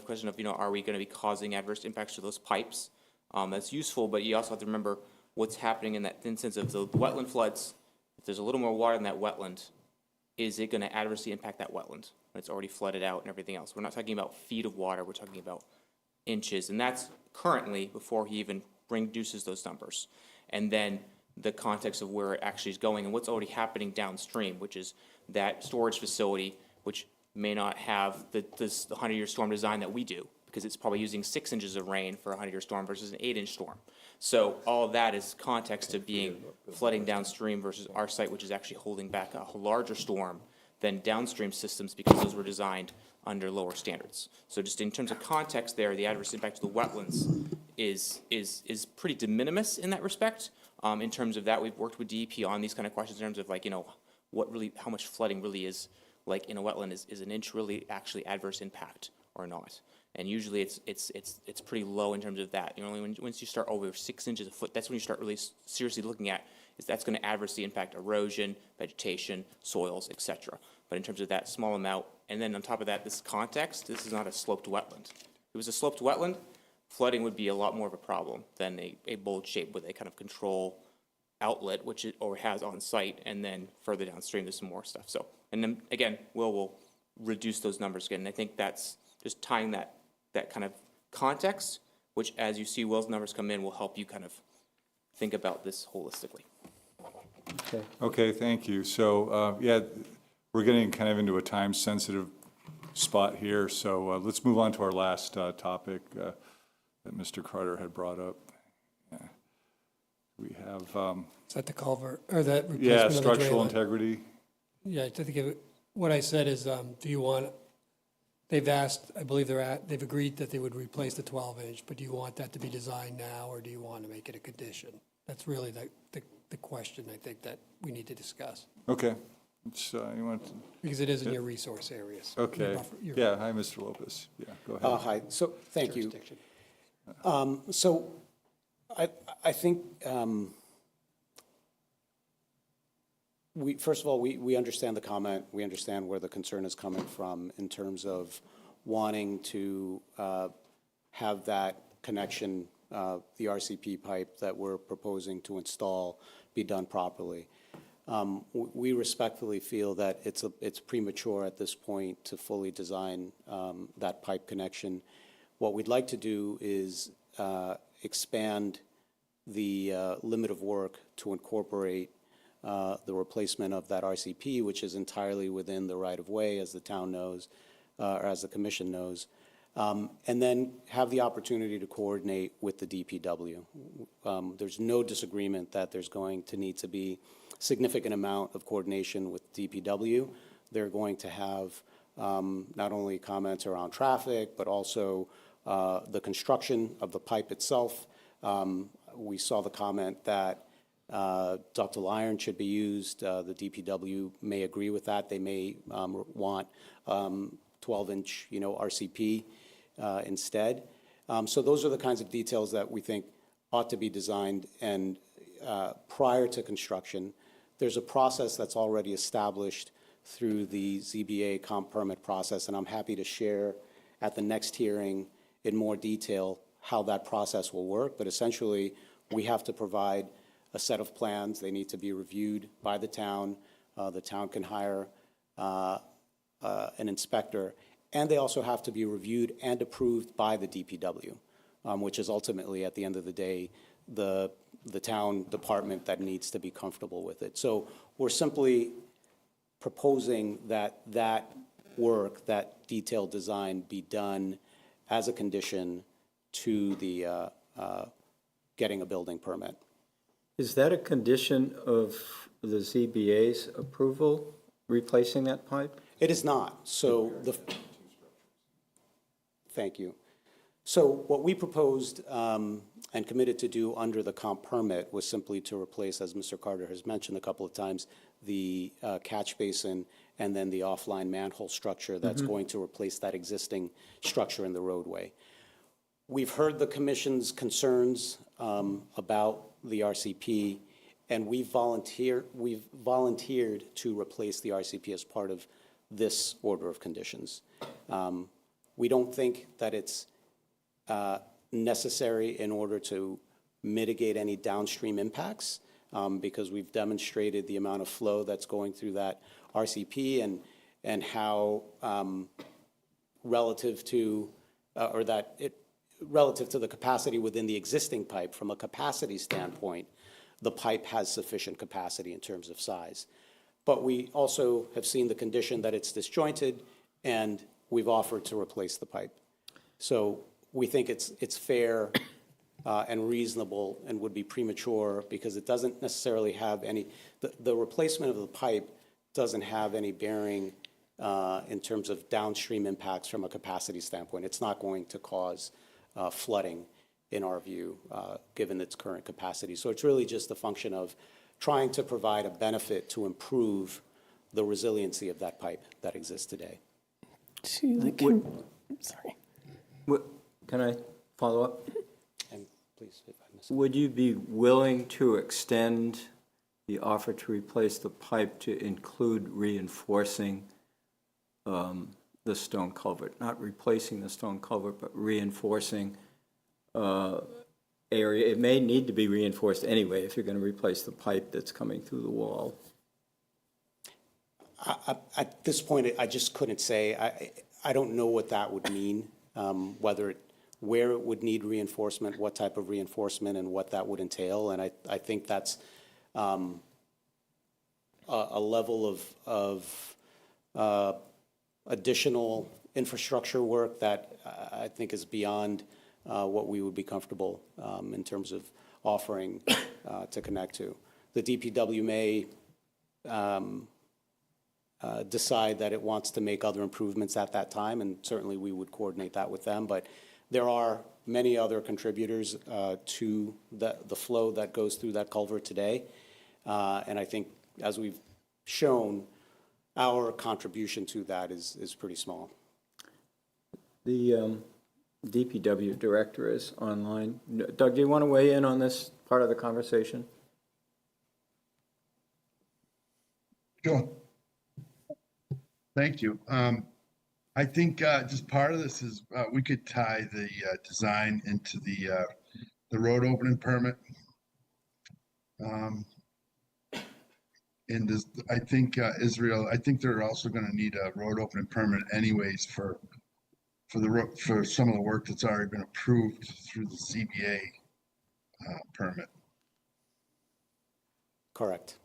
question of, are we going to be causing adverse impacts to those pipes? That's useful, but you also have to remember what's happening in that instance of the wetland floods. If there's a little more water in that wetland, is it going to adversely impact that wetland when it's already flooded out and everything else? We're not talking about feet of water, we're talking about inches, and that's currently before he even reduces those numbers. And then the context of where it actually is going and what's already happening downstream, which is that storage facility, which may not have the 100-year storm design that we do, because it's probably using 6 inches of rain for a 100-year storm versus an 8-inch storm. So all of that is context of being flooding downstream versus our site, which is actually holding back a larger storm than downstream systems because those were designed under lower standards. So just in terms of context there, the adverse impact to the wetlands is pretty de minimis in that respect. In terms of that, we've worked with DEP on these kind of questions in terms of how much flooding really is like in a wetland. Is an inch really actually adverse impact or not? And usually it's pretty low in terms of that. Only once you start over 6 inches a foot, that's when you start really seriously looking at is that's going to adversely impact erosion, vegetation, soils, etc. But in terms of that small amount, and then on top of that, this context, this is not a sloped wetland. If it was a sloped wetland, flooding would be a lot more of a problem than a bowl shape with a kind of control outlet, which it or has on site, and then further downstream there's some more stuff. So, and then again, will reduce those numbers again. And I think that's just tying that kind of context, which as you see Will's numbers come in will help you kind of think about this holistically. Okay, thank you. So, yeah, we're getting kind of into a time-sensitive spot here, so let's move on to our last topic that Mr. Carter had brought up. Yeah. We have... Is that the culvert, or that replacement yeah, of the structural drain line? integrity. Yeah, I think what I said is, do you want, they've asked, I believe they've agreed that they would replace the 12-inch, but do you want that to be designed now, or do you want to make it a condition? That's really the question, I think, that we need to discuss. Okay. It's, you want to... Because it is in your resource areas. Okay. Yeah, hi, Mr. Lopez. Yeah, go ahead. Hi, so, thank you. So, I think, first of all, we understand the comment, we understand where the concern is coming from in terms of wanting to have that connection, the RCP pipe that we're proposing to install be done properly. We respectfully feel that it's premature at this point to fully design that pipe connection. What we'd like to do is expand the limit of work to incorporate the replacement of that RCP, which is entirely within the right-of-way, as the town knows, or as the commission knows, and then have the opportunity to coordinate with the DPW. There's no disagreement that there's going to need to be significant amount of coordination with DPW. They're going to have not only comments around traffic, but also the construction of the pipe itself. We saw the comment that ductile iron should be used. The DPW may agree with that. They may want 12-inch, RCP instead. So those are the kinds of details that we think ought to be designed. And prior to construction, there's a process that's already established through the ZBA comp permit process, and I'm happy to share at the next hearing in more detail how that process will work. But essentially, we have to provide a set of plans. They need to be reviewed by the town. The town can hire an inspector, and they also have to be reviewed and approved by the DPW, which is ultimately, at the end of the day, the town department that needs to be comfortable with it. So we're simply proposing that work, that detailed design, be done as a condition to the getting a building permit. Is that a condition of the ZBA's approval, replacing that pipe? It is not. So thank you. So what we proposed and committed to do under the comp permit was simply to replace, as Mr. Carter has mentioned a couple of times, the catch basin and then the offline manhole structure that's going to replace that existing structure in the roadway. We've heard the commission's concerns about the RCP, and we've volunteered to replace the RCP as part of this order of conditions. We don't think that it's necessary in order to mitigate any downstream impacts, because we've demonstrated the amount of flow that's going through that RCP and how relative to the capacity within the existing pipe, from a capacity standpoint, the pipe has sufficient capacity in terms of size. But we also have seen the condition that it's disjointed, and we've offered to replace the pipe. So we think it's fair and reasonable and would be premature, because it doesn't necessarily have any, the replacement of the pipe doesn't have any bearing in terms of downstream impacts from a capacity standpoint. It's not going to cause flooding, in our view, given its current capacity. So it's really just a function of trying to provide a benefit to improve the resiliency of that pipe that exists today. Sorry. Can I follow up? And please, if I miss Would you be willing to extend the offer to replace the pipe to include reinforcing the stone culvert? Not replacing the stone culvert, but reinforcing area. It may need to be reinforced anyway if you're going to replace the pipe that's coming through the wall. At this point, I just couldn't say. I don't know what that would mean, where it would need reinforcement, what type of reinforcement, and what that would entail. And I think that's a level of additional infrastructure work that I think is beyond what we would be comfortable in terms of offering to connect to. The DPW may decide that it wants to make other improvements at that time, and certainly we would coordinate that with them. But there are many other contributors to the flow that goes through that culvert today. And I think, as we've shown, our contribution to that is pretty small. The DPW director is online. Doug, do you want to weigh in on this part of the conversation? Sure. Thank you. I think just part of this is we could tie the design into the road opening permit. And I think Israel, I think they're also going to need a road opening permit anyways for some of the work that's already been approved through the ZBA permit. Correct.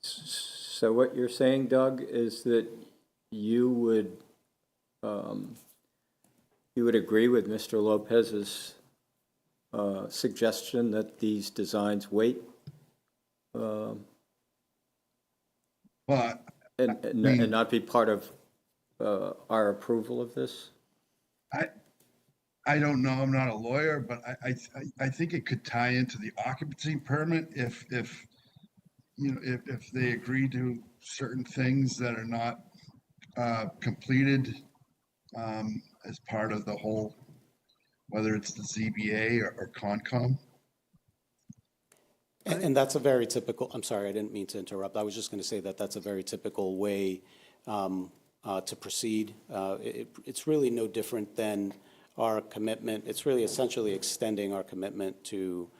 So what you're saying, Doug, is that you would agree with Mr. Lopez's suggestion that these designs wait? But and not be part of our approval of this? I don't know. I'm not a lawyer, but I think it could tie into the occupancy permit if they agree to certain things that are not completed as part of the whole, whether it's the ZBA or Concom. And that's a very typical, I'm sorry, I didn't mean to interrupt. I was just going to say that that's a very typical way to proceed. It's really no different than our commitment. It's really essentially extending our commitment to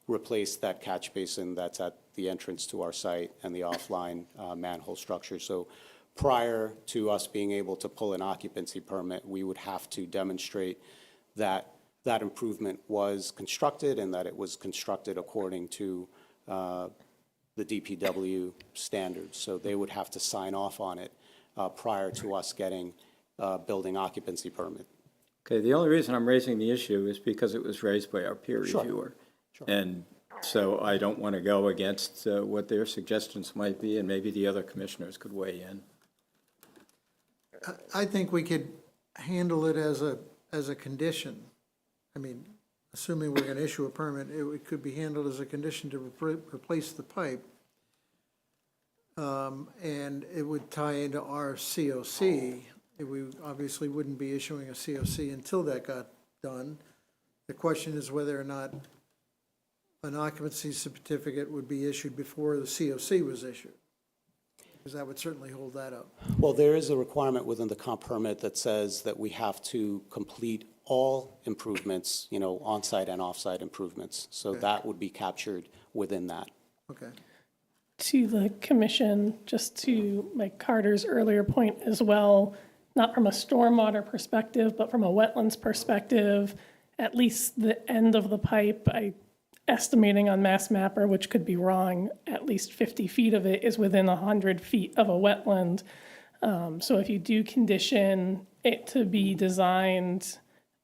replace that catch basin that's at the entrance to our site and the offline manhole structure. So prior to us being able to pull an occupancy permit, we would have to demonstrate that that improvement was constructed and that it was constructed according to the DPW standards. So they would have to sign off on it prior to us getting a building occupancy permit. Okay, the only reason I'm raising the issue is because it was raised by our peer Sure. reviewer. Sure. And so I don't want to go against what their suggestions might be, and maybe the other commissioners could weigh in. I think we could handle it as a condition. I mean, assuming we're going to issue a permit, it could be handled as a condition to replace the pipe. And it would tie into our COC. We obviously wouldn't be issuing a COC until that got done. The question is whether or not an occupancy certificate would be issued before the COC was issued? Because that would certainly hold that up. Well, there is a requirement within the comp permit that says that we have to complete all improvements, you know, on-site and off-site improvements. So that would be captured within that. Okay. To the commission, just to Mike Carter's earlier point as well, not from a stormwater perspective, but from a wetlands perspective, at least the end of the pipe, estimating on Mass Mapper, which could be wrong, at least 50 feet of it is within 100 feet of a wetland. So if you do condition it to be designed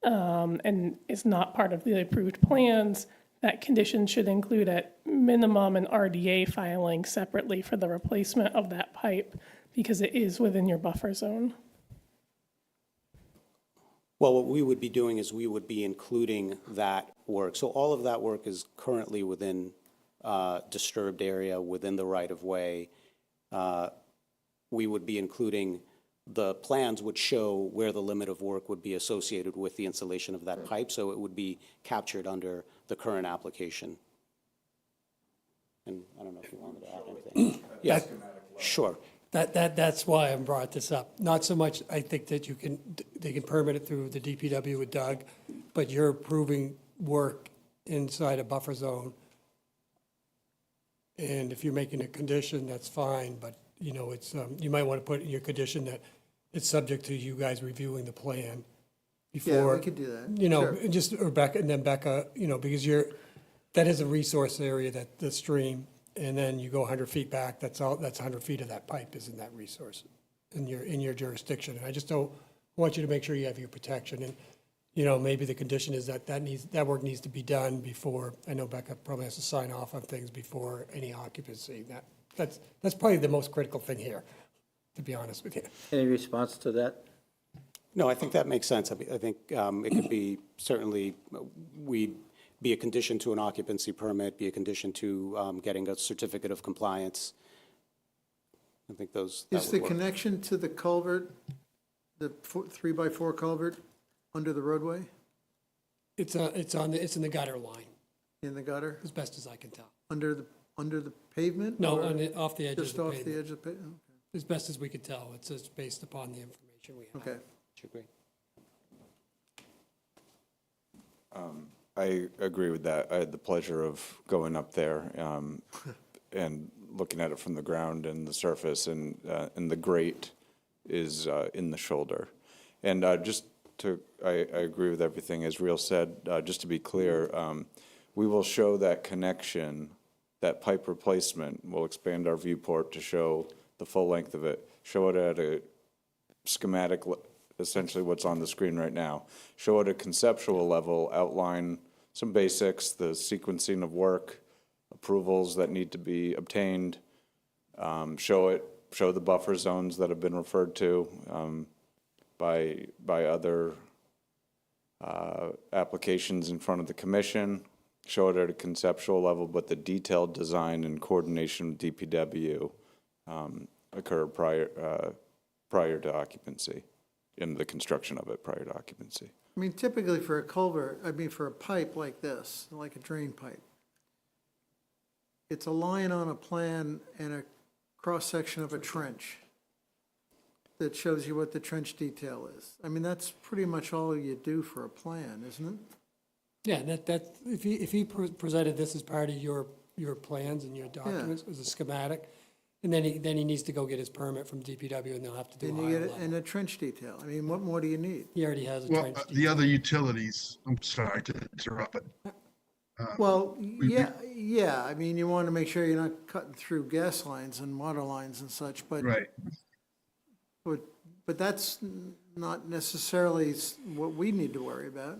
and is not part of the approved plans, that condition should include at minimum an RDA filing separately for the replacement of that pipe because it is within your buffer zone. Well, what we would be doing is we would be including that work. So all of that work is currently within disturbed area, within the right-of-way. We would be including, the plans would show where the limit of work would be associated with the installation of that pipe, so it would be captured under the current application. And I don't know if you wanted to add anything. Yeah, sure. That's why I brought this up. Not so much, I think that they can permit it through the DPW with Doug, but you're approving work inside a buffer zone. And if you're making a condition, that's fine, but, you know, it's, you might want to put in your condition that it's subject to you guys reviewing the plan before. Yeah, we could do that. You know, Sure. just, or Becca, and then Becca, you know, because that is a resource area, that the stream, and then you go 100 feet back, that's 100 feet of that pipe is in that resource, in your jurisdiction. And I just don't want you to make sure you have your protection. And, you know, maybe the condition is that work needs to be done before, I know Becca probably has to sign off on things before any occupancy. That's probably the most critical thing here, to be honest with you. Any response to that? No, I think that makes sense. I think it could be, certainly, we'd be a condition to an occupancy permit, be a condition to getting a certificate of compliance. I think those, that Is would the work. connection to the culvert, the 3x4 culvert under the roadway, It's in the gutter line, in the gutter, as best as I can tell. under the pavement? No, or off the edge of Just the off the pavement. edge of the pavement? As best as we could tell, it's just based upon the information we have. Okay. Agree. I agree with that. I had the pleasure of going up there and looking at it from the ground and the surface, and the grate is in the shoulder. And I agree with everything Israel said. Just to be clear, we will show that connection, that pipe replacement. We'll expand our viewport to show the full length of it, show it at a schematic, essentially what's on the screen right now, show at a conceptual level, outline some basics, the sequencing of work, approvals that need to be obtained, show the buffer zones that have been referred to by other applications in front of the commission, show it at a conceptual level, but the detailed design and coordination with DPW occur prior to occupancy, in the construction of it prior to occupancy. I mean, typically for a culvert, for a pipe like this, like a drain pipe, it's a line on a plan and a cross-section of a trench that shows you what the trench detail is. I mean, that's pretty much all you do for a plan, isn't it? Yeah, if he presented this as part of your plans and your documents as a schematic, and then he needs to go get his permit from DPW, and they'll have to do a And higher you get level. and a trench detail. I mean, what more do you need? He already has a Well, trench. the other utilities, I'm sorry to interrupt, but Well, yeah, I mean, you want to make sure you're not cutting through gas lines and water lines and such, but. right. But that's not necessarily what we need to worry about.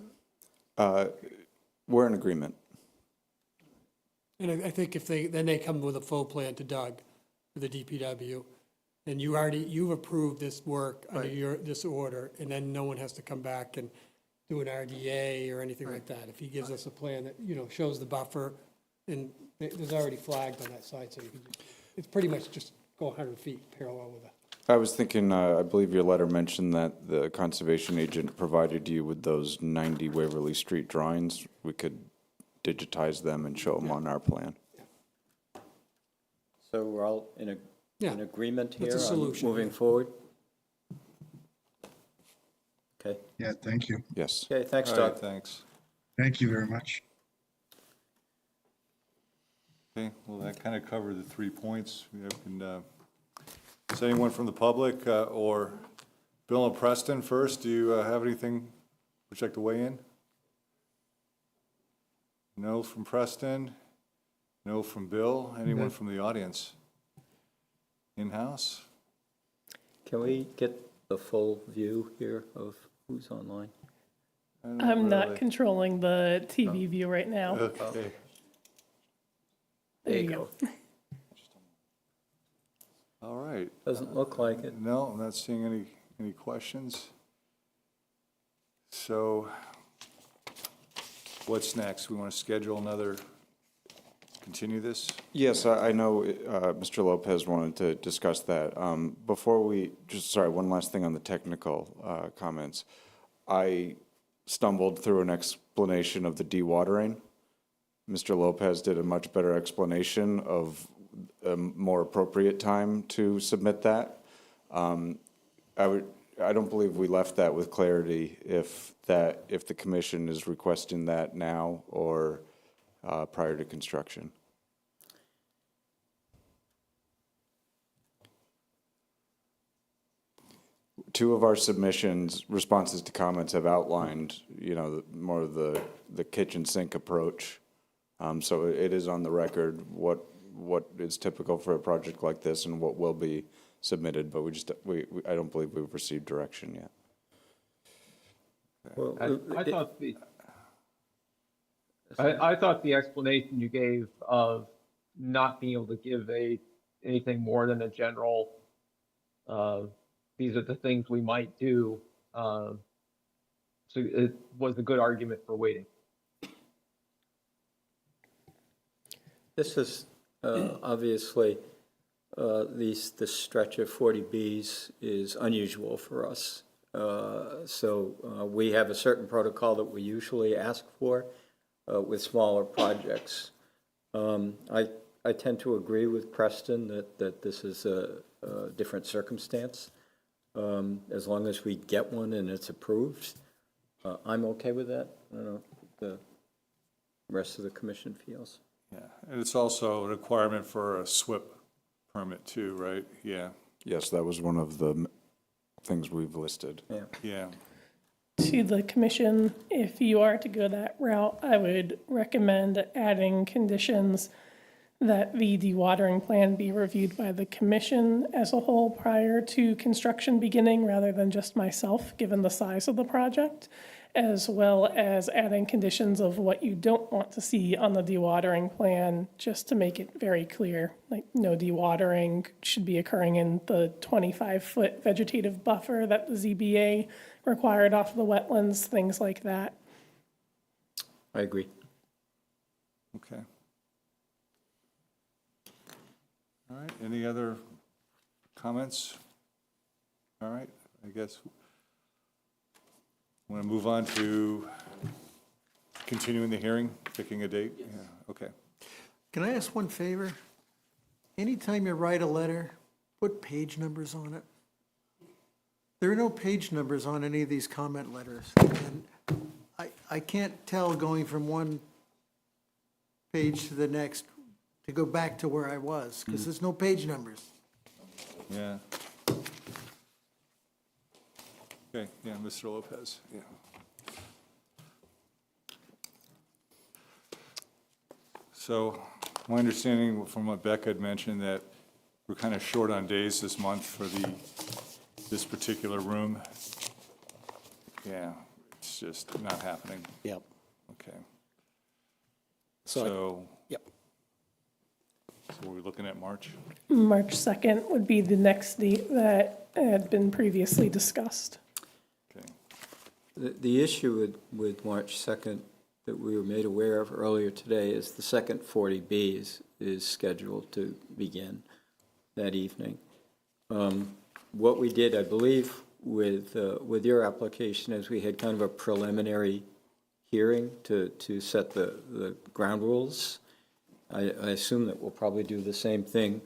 We're in agreement. And I think if they come with a full plan to Doug, for the DPW, then you've approved this work under this order, and then no one has to come back and do an RDA or anything like that. If he gives us a plan that, you know, shows the buffer, and there's already flagged on that side, so you can, it's pretty much just go 100 feet parallel with it. I was thinking, I believe your letter mentioned that the conservation agent provided you with those 90 Waverly Street drawings. We could digitize them and show them on our plan. So we're all Yeah, in agreement that's here a on solution. moving forward? Okay, Yeah, thank you. Yes. okay, thanks, All right, Doug. thanks. Thank you very much. Okay, well, that kind of covered the 3 points. Is anyone from the public, or Bill and Preston first, do you have anything, would you like to weigh in? No from Preston? No from Bill? Anyone from the audience? In-house? Can we get the full view here of who's online? I'm not controlling the TV view right now. Okay. There you go. All right. Doesn't look like it. No, I'm not seeing any questions. So what's next? We want to schedule another, continue this? Yes, I know Mr. Lopez wanted to discuss that. Before we, sorry, one last thing on the technical comments. I stumbled through an explanation of the dewatering. Mr. Lopez did a much better explanation of a more appropriate time to submit that. I don't believe we left that with clarity if the commission is requesting that now or prior to construction. Two of our submissions, responses to comments, have outlined, more of the kitchen sink approach. So it is on the record what is typical for a project like this and what will be submitted, but I don't believe we've received direction yet. Well, I thought the explanation you gave of not being able to give anything more than a general, these are the things we might do, so it was a good argument for waiting. This is obviously, this stretch of 40Bs is unusual for us. So we have a certain protocol that we usually ask for with smaller projects. I tend to agree with Preston that this is a different circumstance. As long as we get one and it's approved, I'm okay with that. I don't know what the rest of the commission feels. Yeah, and it's also a requirement for a SWIP permit too, right? Yeah. Yes, that was one of the things we've listed. Yeah. Yeah. To the commission, if you are to go that route, I would recommend adding conditions that the dewatering plan be reviewed by the commission as a whole prior to construction beginning, rather than just myself, given the size of the project, as well as adding conditions of what you don't want to see on the dewatering plan, just to make it very clear, like no dewatering should be occurring in the 25-foot vegetative buffer that the ZBA required off of the wetlands, things like that. I agree. Okay. All right, any other comments? All right, I guess want to move on to continuing the hearing, picking a date? Yeah, okay. Can I ask one favor? Anytime you write a letter, put page numbers on it. There are no page numbers on any of these comment letters. And I can't tell going from one page to the next to go back to where I was, because there's no page numbers. Yeah. Okay, yeah, Mr. Lopez, yeah. So my understanding from what Beck had mentioned that we're kind of short on days this month for this particular room. Yeah, it's just not happening. Yep. Okay. So, So yep. we're looking at March? March 2nd would be the next date that had been previously discussed. Okay. The issue with March 2nd that we were made aware of earlier today is the second 40B is scheduled to begin that evening. What we did, I believe, with your application is we had kind of a preliminary hearing to set the ground rules. I assume that we'll probably do the same thing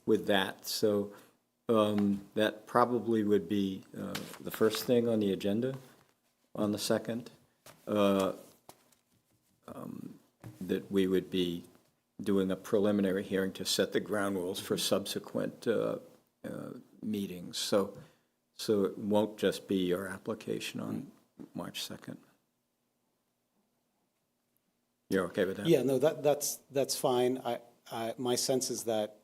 with that. So that probably would be the first thing on the agenda on the 2nd. That we would be doing a preliminary hearing to set the ground rules for subsequent meetings. So it won't just be your application on March 2nd. You're okay with that? Yeah, no, that's fine. My sense is that,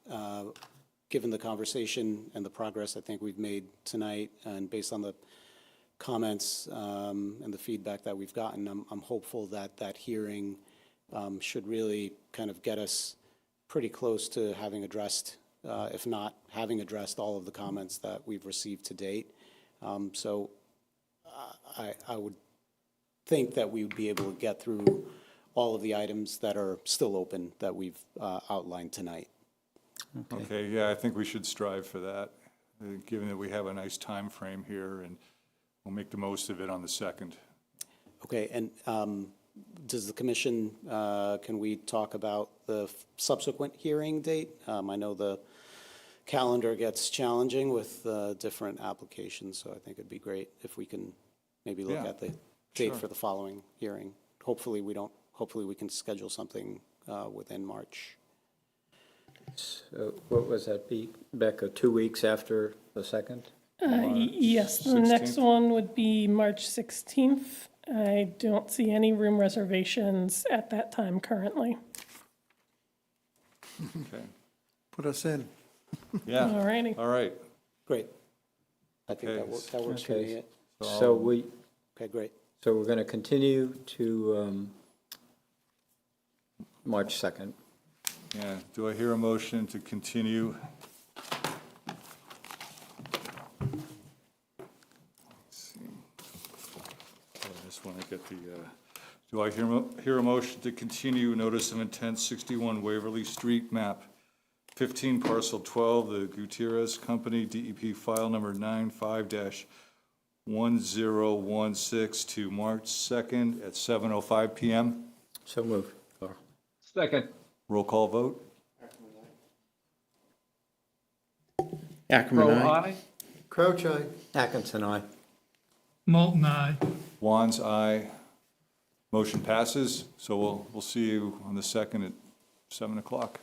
given the conversation and the progress I think we've made tonight, and based on the comments and the feedback that we've gotten, I'm hopeful that that hearing should really kind of get us pretty close to having addressed, if not having addressed, all of the comments that we've received to date. So I would think that we would be able to get through all of the items that are still open that we've outlined tonight. Okay, yeah, I think we should strive for that, given that we have a nice time frame here, and we'll make the most of it on the 2nd. Okay, and does the commission, can we talk about the subsequent hearing date? I know the calendar gets challenging with different applications, so I think it'd be great if we can maybe look Yeah, at the date sure. for the following hearing. Hopefully we can schedule something within March. So what was that be, Becca, 2 weeks after the 2nd? Yes, the next 16th. one would be March 16th. I don't see any room reservations at that time currently. Okay, Put us in. yeah, All righty. all right. Great. I think Okay, that works for me. So Okay, great. So we're going to continue to March 2nd. Yeah, do I hear a motion to continue? Let's see. I just want to get the, do I hear a motion to continue notice of intent 61 Waverly Street, map 15, parcel 12, the Gutierrez Company, DEP file number 95-1016 to March 2nd at 7:05 PM? So moved. Second. Roll call vote? Ackerman, Crowe, aye. aye. Crouch, aye. Atkinson, aye. Moulton, aye. Wands, aye. Motion passes, so we'll see you on the 2nd at 7 o'clock.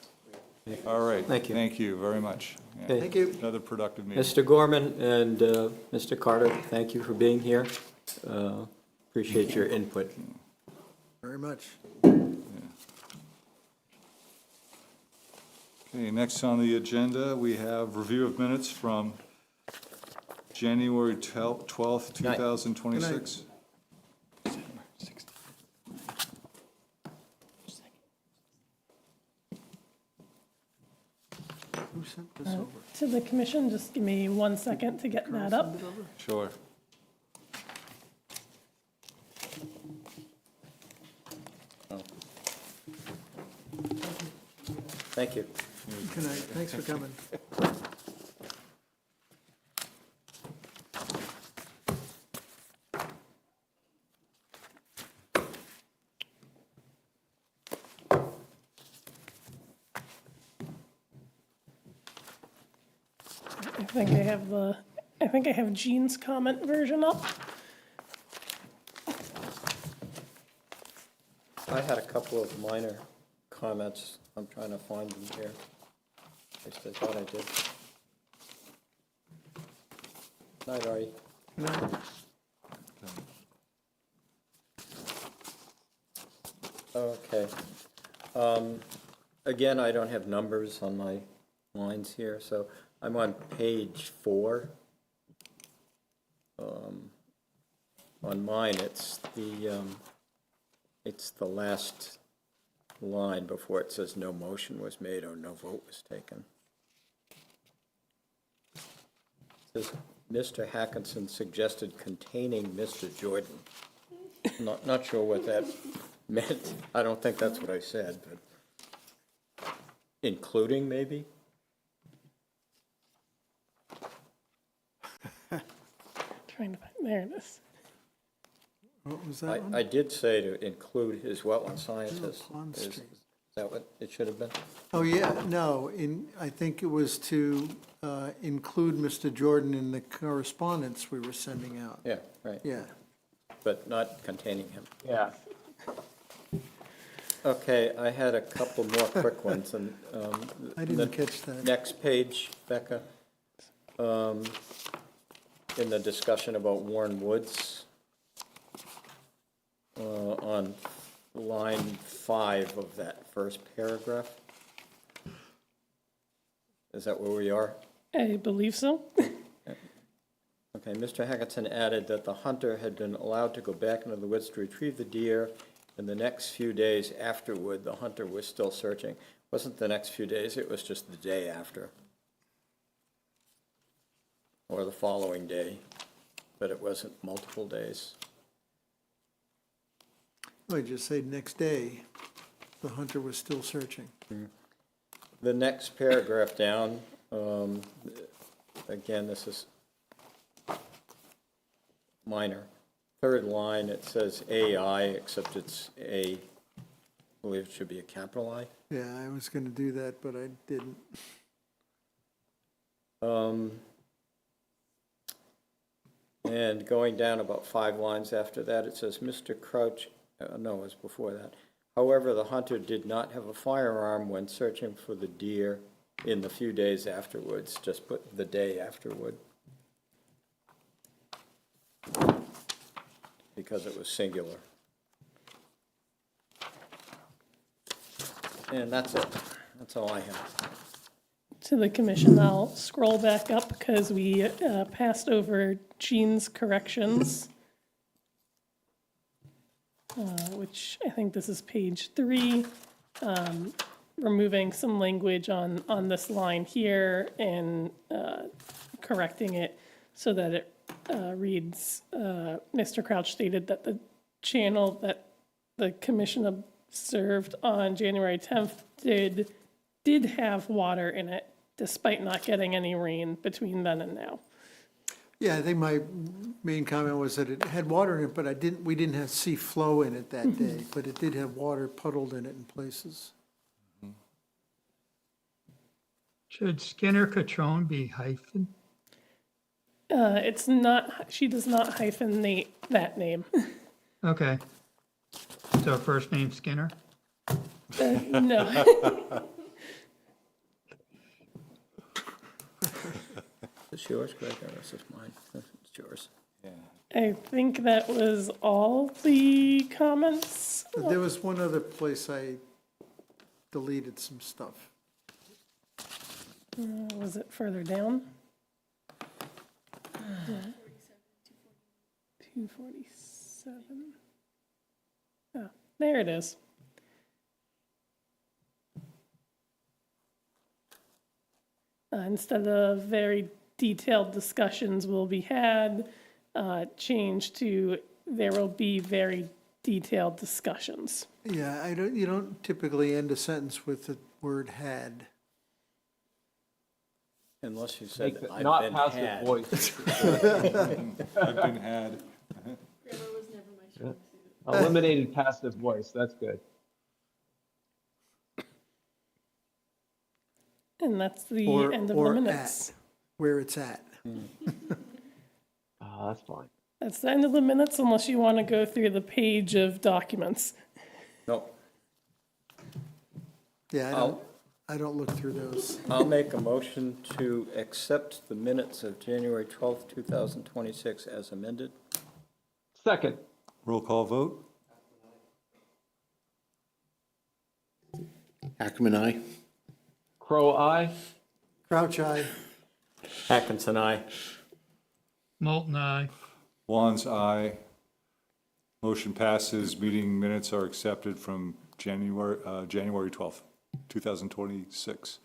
All right. Thank you. Thank you very much. Yeah, Okay. Thank you. Another productive meeting. Mr. Gorman and Mr. Carter, thank you for being here. Appreciate your input. Very much. Okay, next on the agenda, we have review of minutes from January 12th, 2026. Who sent this over? To the commission, just give me 1 second to get that up. Send it over? Sure. Thank you. Good night, thanks for coming. I think I have Jean's comment version up. I had a couple of minor comments. I'm trying to find them here. At least I thought I did. Night, Artie. Okay. Again, I don't have numbers on my lines here, so I'm on page 4. On mine, it's the last line before it says no motion was made or no vote was taken. It says, Mr. Hackinson suggested containing Mr. Jordan. Not sure what that meant. I don't think that's what I said, but including maybe? Trying to find, there it is. What was that one? I did say to include his wetland scientist. Pond Is Street. that what it should have been? Oh, yeah, no, I think it was to include Mr. Jordan in the correspondence we were sending out. Yeah, right, Yeah. but not containing him. Yeah. Okay, I had a couple more quick ones, and I didn't catch that. next page, Becca, in the discussion about Warren Woods, on line 5 of that first paragraph. Is that where we are? I believe so. Okay, Mr. Hackinson added that the hunter had been allowed to go back into the woods to retrieve the deer. In the next few days afterward, the hunter was still searching. Wasn't the next few days, it was just the day after. Or the following day, but it wasn't multiple days. I just say next day, the hunter was still searching. The next paragraph down, again, this is minor. Third line, it says AI, except it's I believe it should be a capital I. Yeah, I was going to do that, but I didn't. And going down about 5 lines after that, it says, Mr. Crouch, no, it was before that. However, the hunter did not have a firearm when searching for the deer in the few days afterwards. Just put the day afterward. Because it was singular. And that's it. That's all I have. To the commission, I'll scroll back up because we passed over Jean's corrections, which I think this is page 3, removing some language on this line here and correcting it so that it reads, Mr. Crouch stated that the channel that the commission observed on January 10th did have water in it, despite not getting any rain between then and now. Yeah, I think my main comment was that it had water in it, but we didn't have see flow in it that day, but it did have water puddled in it in places. Should Skinner Catrone be hyphen? It's not, she does not hyphenate that name. Okay. So first name Skinner? No. Is this yours, Greg, or is this mine? It's yours. I think that was all the comments. But there was one other place I deleted some stuff. Was it further down? 247. Oh, there it is. Instead of very detailed discussions will be had, change to there will be very detailed discussions. Yeah, you don't typically end a sentence with the word had. Unless you said, Make it I've not been passive had. voice. I've been had. Eliminated passive voice, that's good. And that's the Or- end of or the minutes. at, where it's at. That's fine. That's the end of the minutes unless you want to go through the page of documents. Nope. Yeah, I don't look through those. I'll make a motion to accept the minutes of January 12th, 2026 as amended. Second, Roll call vote? Ackerman, aye. Crow, aye. Crouch eye. Atkinson, aye. Moulton, aye. Wands, aye. Motion passes. Meeting minutes are accepted from January 12th, 2026.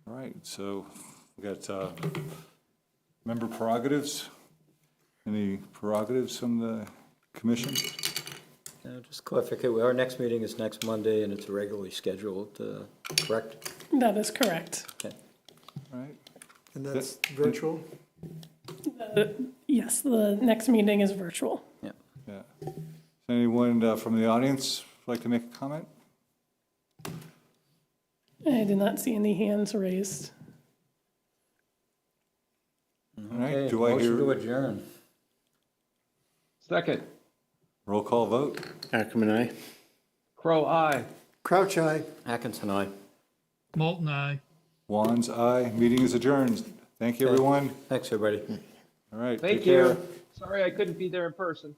All right, so we got member prerogatives. Any prerogatives from the commission? Just clarificate, our next meeting is next Monday and it's regularly scheduled, correct? That is correct. Okay. All right. And that's virtual? Yes, the next meeting is virtual. Yeah. Anyone from the audience like to make a comment? I did not see any hands raised. All right, Okay, do I motion to hear adjourn. Second, roll call vote? Ackerman, aye. Crow, aye. Crouch, aye. Atkinson, aye. Molten eye. Wands, aye. Meeting is adjourned. Thank you, everyone. Thanks, everybody. All right. Thank take care. you. Sorry I couldn't be there in person.